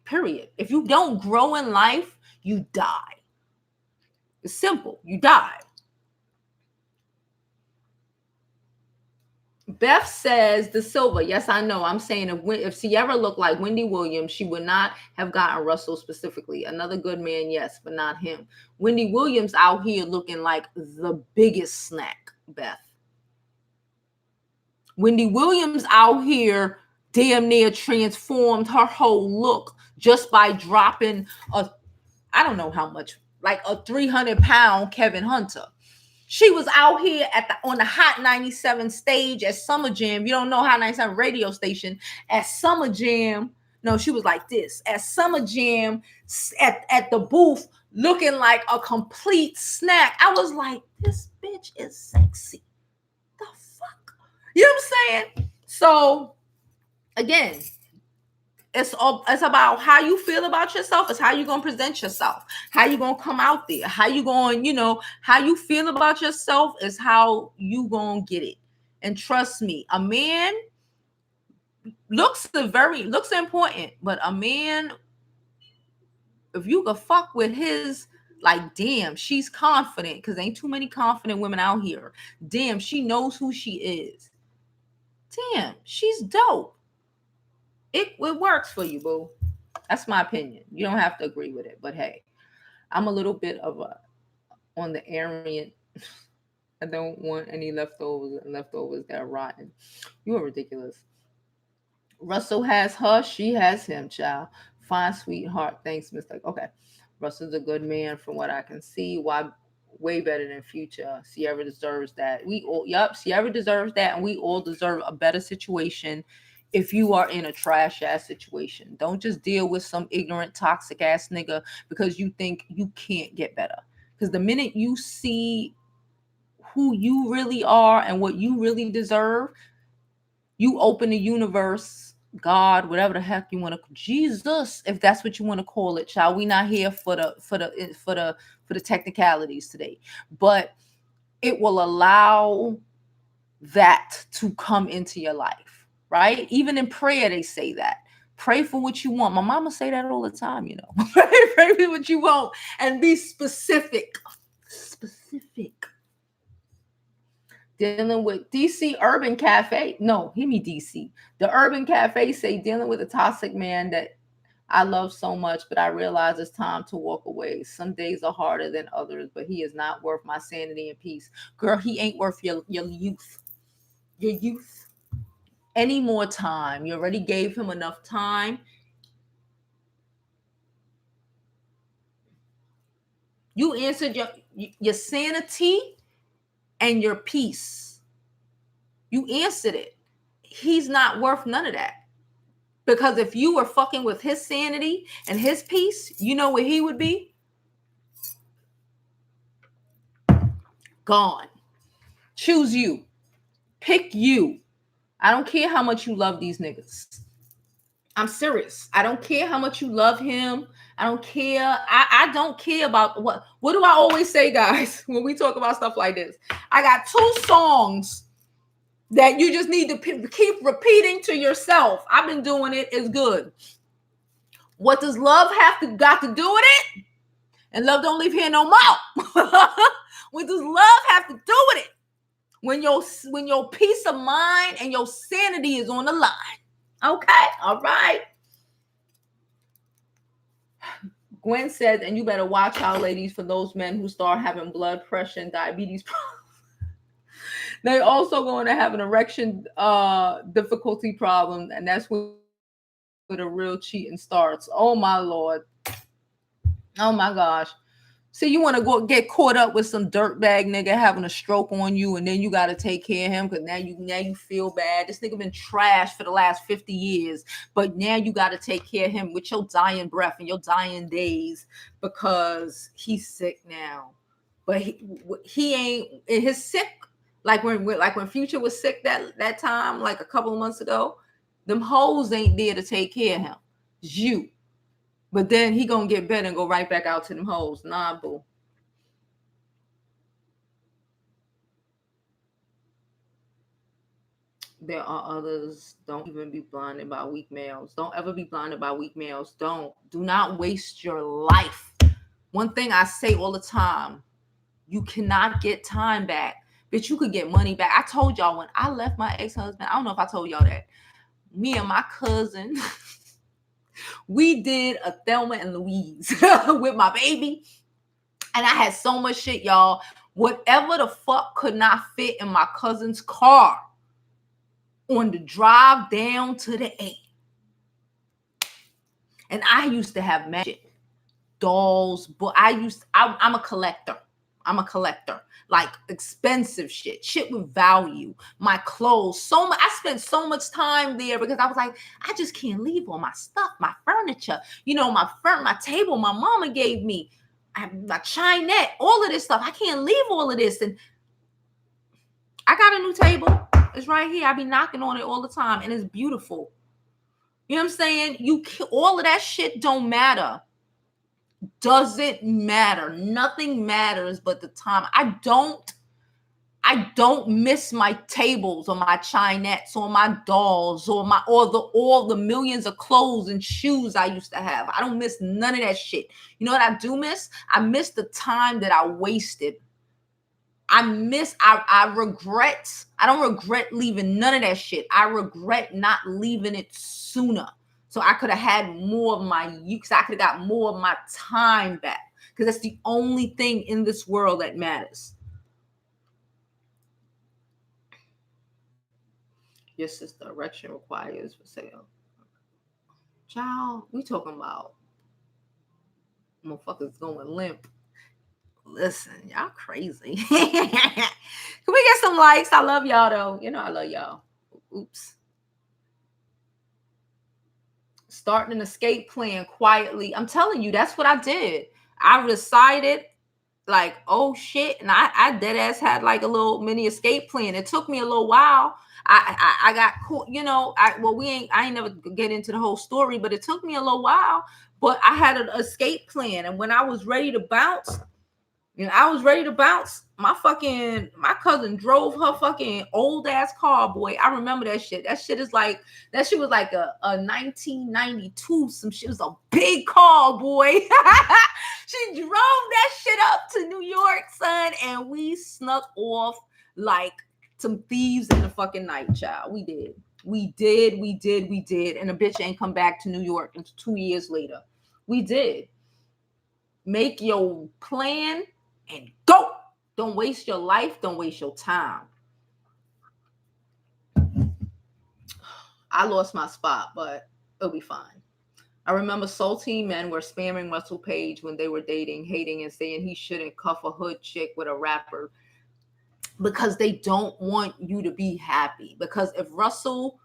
Period. If you don't grow in life, you die. It's simple. You die. Beth says the Silva. Yes, I know. I'm saying if Ciara looked like Wendy Williams, she would not have gotten Russell specifically. Another good man, yes, but not him. Wendy Williams out here looking like the biggest snack, Beth. Wendy Williams out here damn near transformed her whole look just by dropping I don't know how much, like a 300-pound Kevin Hunter. She was out here on the Hot 97 stage at Summer Jam. You don't know Hot 97 radio station at Summer Jam. No, she was like this at Summer Jam at the booth looking like a complete snack. I was like, this bitch is sexy. The fuck? You know what I'm saying? So again, it's about how you feel about yourself. It's how you're going to present yourself, how you're going to come out there, how you going, how you feel about yourself is how you going to get it. And trust me, a man looks important, but a man, if you could fuck with his, like, damn, she's confident, because ain't too many confident women out here. Damn, she knows who she is. Damn, she's dope. It works for you, boo. That's my opinion. You don't have to agree with it, but hey, I'm a little bit of on the Aryan. I don't want any leftovers that are rotten. You are ridiculous. Russell has her, she has him, child. Fine, sweetheart. Thanks, Mr. Okay. Russell's a good man from what I can see. Why? Way better than Future. Ciara deserves that. Ciara deserves that, and we all deserve a better situation. If you are in a trash ass situation, don't just deal with some ignorant, toxic ass nigga because you think you can't get better. Because the minute you see who you really are and what you really deserve, you open the universe, God, whatever the heck you want to, Jesus, if that's what you want to call it, child. We not here for the technicalities today, but it will allow that to come into your life. Right? Even in prayer, they say that. Pray for what you want. My mama say that all the time, Pray for what you want and be specific. Specific. Dealing with DC Urban Cafe. No, hear me, DC. The Urban Cafe say dealing with a toxic man that I love so much, but I realize it's time to walk away. Some days are harder than others, but he is not worth my sanity and peace. Girl, he ain't worth your youth. Your youth. Any more time. You already gave him enough time. You answered your sanity and your peace. You answered it. He's not worth none of that. Because if you were fucking with his sanity and his peace, you know where he would be? Gone. Choose you. Pick you. I don't care how much you love these niggas. I'm serious. I don't care how much you love him. I don't care. I don't care about what do I always say, guys, when we talk about stuff like this? I got 2 songs that you just need to keep repeating to yourself. I've been doing it. It's good. What does love got to do with it? And love don't leave here no more. What does love have to do with it? When your peace of mind and your sanity is on the line. Okay, all right. Gwen said, and you better watch out, ladies, for those men who start having blood pressure and diabetes problems. They also going to have an erection difficulty problem, and that's where the real cheating starts. Oh my Lord. Oh my gosh. See, you want to go get caught up with some dirtbag nigga having a stroke on you, and then you got to take care of him because now you feel bad. This nigga been trashed for the last 50 years, but now you got to take care of him with your dying breath and your dying days because he's sick now. But he ain't his sick like when Future was sick that time, like a couple of months ago. Them hoes ain't there to take care of him. It's you. But then he gonna get better and go right back out to them hoes. Nah, boo. There are others. Don't even be blinded by weak males. Don't ever be blinded by weak males. Do not waste your life. One thing I say all the time, you cannot get time back. Bitch, you could get money back. I told y'all when I left my ex-husband, I don't know if I told y'all that. Me and my cousin, we did a Thelma and Louise with my baby. And I had so much shit, y'all. Whatever the fuck could not fit in my cousin's car on the drive down to the A. And I used to have magic dolls, but I'm a collector. I'm a collector. Like expensive shit with value. My clothes, I spent so much time there because I was like, I just can't leave all my stuff, my furniture, my table my mama gave me, my chinette, all of this stuff. I can't leave all of this. And I got a new table. It's right here. I be knocking on it all the time, and it's beautiful. You know what I'm saying? All of that shit don't matter. Doesn't matter. Nothing matters but the time. I don't miss my tables or my chinettes or my dolls or all the millions of clothes and shoes I used to have. I don't miss none of that shit. You know what I do miss? I miss the time that I wasted. I regret. I don't regret leaving none of that shit. I regret not leaving it sooner. So I could have had more of my use. I could have got more of my time back. Because that's the only thing in this world that matters. Your sister erection requires for sale. Child, we talking about motherfuckers going limp. Listen, y'all crazy. Can we get some likes? I love y'all though. You know I love y'all. Oops. Starting an escape plan quietly. I'm telling you, that's what I did. I decided, like, oh shit, and I dead ass had like a little mini escape plan. It took me a little while. I got cool, I ain't never get into the whole story, but it took me a little while. But I had an escape plan, and when I was ready to bounce, my cousin drove her fucking old ass car, boy. I remember that shit. That shit was like a 1992, some shit. It was a big car, boy. She drove that shit up to New York, son, and we snuck off like some thieves in the fucking night, child. We did. And the bitch ain't come back to New York until 2 years later. We did. Make your plan and go. Don't waste your life. Don't waste your time. I lost my spot, but it'll be fine. I remember salty men were spamming Russell Page when they were dating, hating, and saying he shouldn't cuff a hood chick with a rapper because they don't want you to be happy. Because if Russell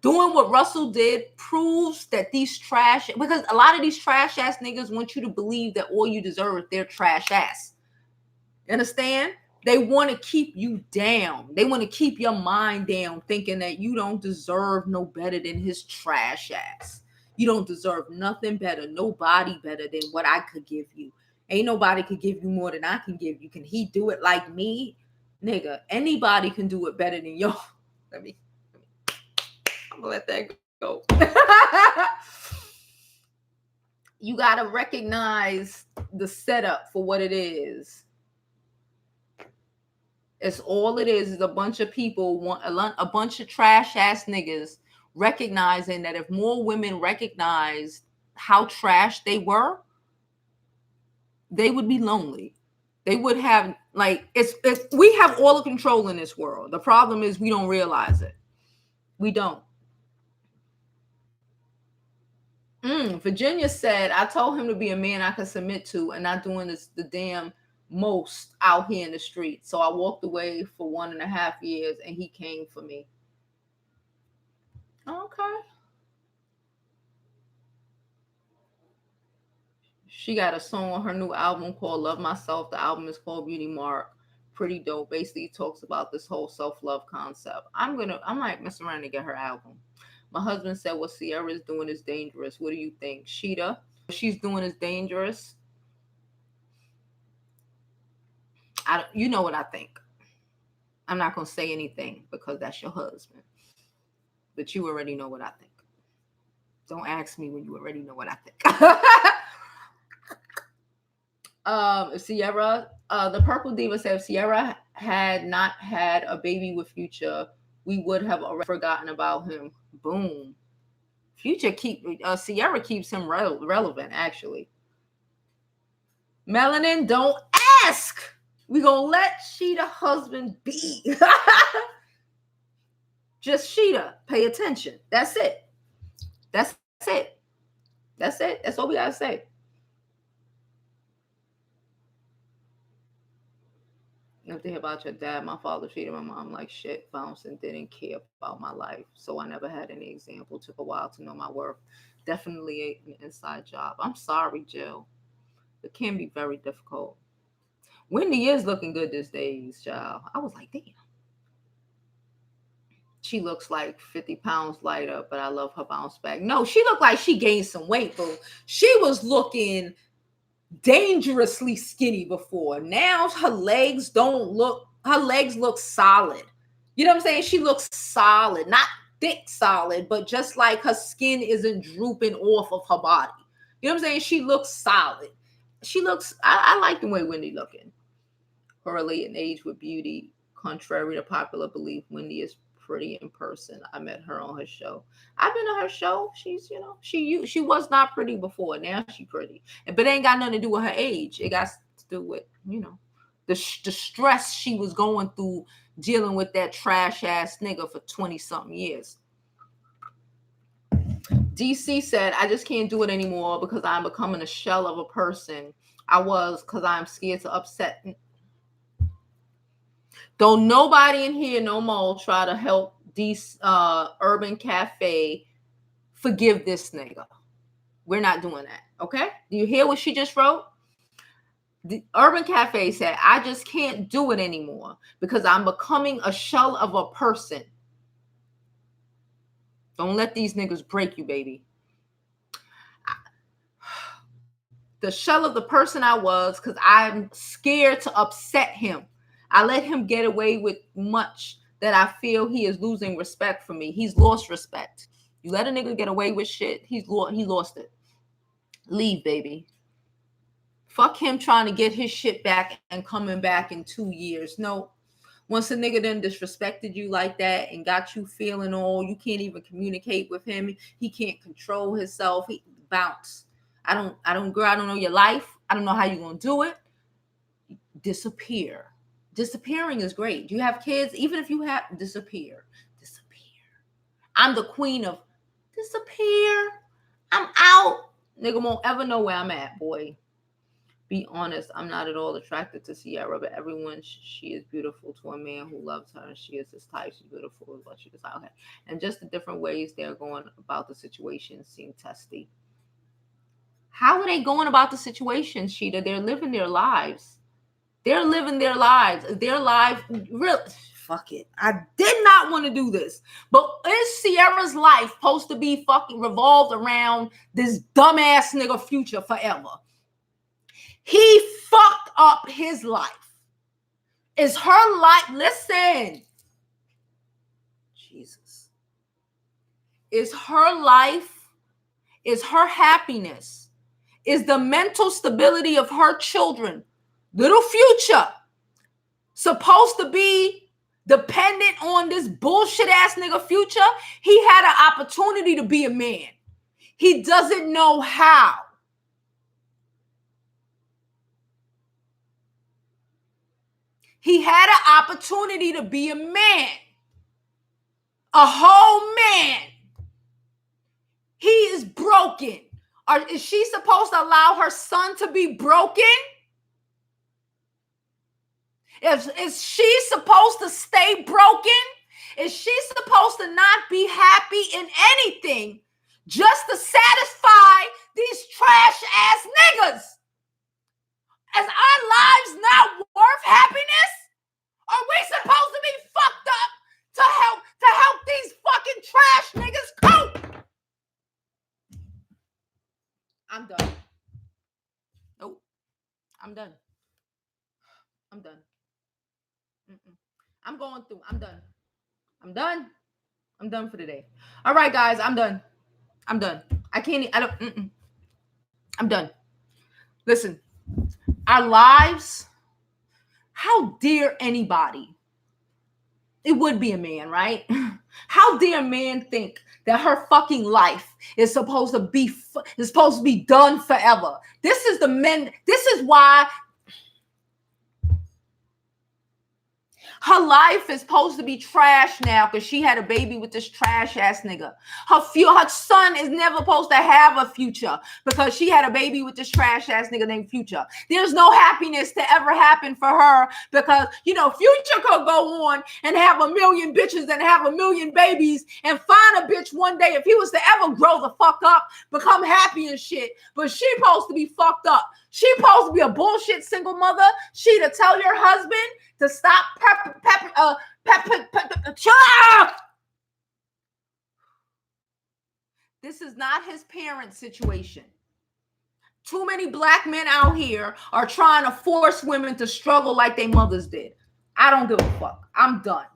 doing what Russell did proves that because a lot of these trash ass niggas want you to believe that all you deserve is their trash ass. You understand? They want to keep you down. They want to keep your mind down, thinking that you don't deserve no better than his trash ass. You don't deserve nothing better, nobody better than what I could give you. Ain't nobody could give you more than I can give you. Can he do it like me? Nigga, anybody can do it better than you. I'm gonna let that go. You gotta recognize the setup for what it is. It's all it is a bunch of people a bunch of trash ass niggas recognizing that if more women recognized how trash they were, they would be lonely. They would have, like, it's we have all the control in this world. The problem is we don't realize it. We don't. Virginia said, I told him to be a man I could submit to and not doing this the damn most out here in the street. So I walked away for 1.5 years and he came for me. Okay. She got a song on her new album called Love Myself. The album is called Beauty Mark. Pretty dope. Basically talks about this whole self-love concept. I might mess around and get her album. My husband said what Ciara is doing is dangerous. What do you think? Sheeta, what she's doing is dangerous. You know what I think. I'm not going to say anything because that's your husband. But you already know what I think. Don't ask me when you already know what I think. Ciara, the Purple Diva said if Ciara had not had a baby with Future, we would have already forgotten about him. Boom. Ciara keeps him relevant, actually. Melanin, don't ask. We gonna let Sheeta husband be. Just Sheeta, pay attention. That's it. That's it. That's it. That's all we gotta say. Nothing about your dad. My father treated my mom like shit, bounced, and didn't care about my life. So I never had any example. Took a while to know my worth. Definitely an inside job. I'm sorry, Jill. It can be very difficult. Wendy is looking good these days, child. I was like, damn. She looks like 50 pounds lighter, but I love her bounce back. No, she looked like she gained some weight, boo. She was looking dangerously skinny before. Now her legs look solid. You know what I'm saying? She looks solid, not thick solid, but just like her skin isn't drooping off of her body. You know what I'm saying? She looks solid. I like the way Wendy looking. Correlate in age with beauty. Contrary to popular belief, Wendy is pretty in person. I met her on her show. I've been to her show. She's, she was not pretty before. Now she's pretty. But it ain't got nothing to do with her age. It got to do with, the stress she was going through dealing with that trash ass nigga for 20 something years. DC said, I just can't do it anymore because I'm becoming a shell of a person I was because I'm scared to upset. Don't nobody in here no more try to help these Urban Cafe forgive this nigga. We're not doing that, okay? Do you hear what she just wrote? The Urban Cafe said, I just can't do it anymore because I'm becoming a shell of a person. Don't let these niggas break you, baby. The shell of the person I was because I'm scared to upset him. I let him get away with much that I feel he is losing respect for me. He's lost respect. You let a nigga get away with shit, he lost it. Leave, baby. Fuck him trying to get his shit back and coming back in 2 years. No. Once a nigga done disrespected you like that and got you feeling all, you can't even communicate with him. He can't control himself. He bounce. I don't know your life. I don't know how you're gonna do it. Disappear. Disappearing is great. Do you have kids? Even if you have, disappear. I'm the queen of disappear. I'm out. Nigga won't ever know where I'm at, boy. Be honest, I'm not at all attracted to Ciara, but everyone, she is beautiful to a man who loves her, and she is his type. She's beautiful is what she is. Okay. And just the different ways they're going about the situation seem testy. How are they going about the situation, Sheeta? They're living their lives. Their life, real. Fuck it. I did not want to do this. But is Ciara's life supposed to be fucking revolved around this dumbass nigga Future forever? He fucked up his life. Is her life, listen. Jesus. Is her life, is her happiness, is the mental stability of her children, little Future, supposed to be dependent on this bullshit ass nigga Future? He had an opportunity to be a man. He doesn't know how. He had an opportunity to be a man, a whole man. He is broken. Is she supposed to allow her son to be broken? Is she supposed to stay broken? Is she supposed to not be happy in anything just to satisfy these trash ass niggas? Is our lives not worth happiness? Are we supposed to be fucked up to help these fucking trash niggas cope? I'm done. Nope. I'm done. I'm done. I'm going through. I'm done. I'm done. I'm done for today. All right, guys. I'm done. I'm done. I can't. I don't. I'm done. Listen, our lives. How dare anybody? It would be a man, right? How dare a man think that her fucking life is supposed to be done forever? This is the men. This is why her life is supposed to be trash now because she had a baby with this trash ass nigga. Her son is never supposed to have a future because she had a baby with this trash ass nigga named Future. There's no happiness to ever happen for her because, Future could go on and have a million bitches and have a million babies and find a bitch one day if he was to ever grow the fuck up, become happy and shit. But she supposed to be fucked up. She supposed to be a bullshit single mother. She to tell your husband to stop This is not his parents' situation. Too many black men out here are trying to force women to struggle like their mothers did. I don't give a fuck. I'm done.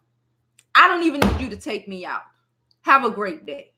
I don't even need you to take me out. Have a great day.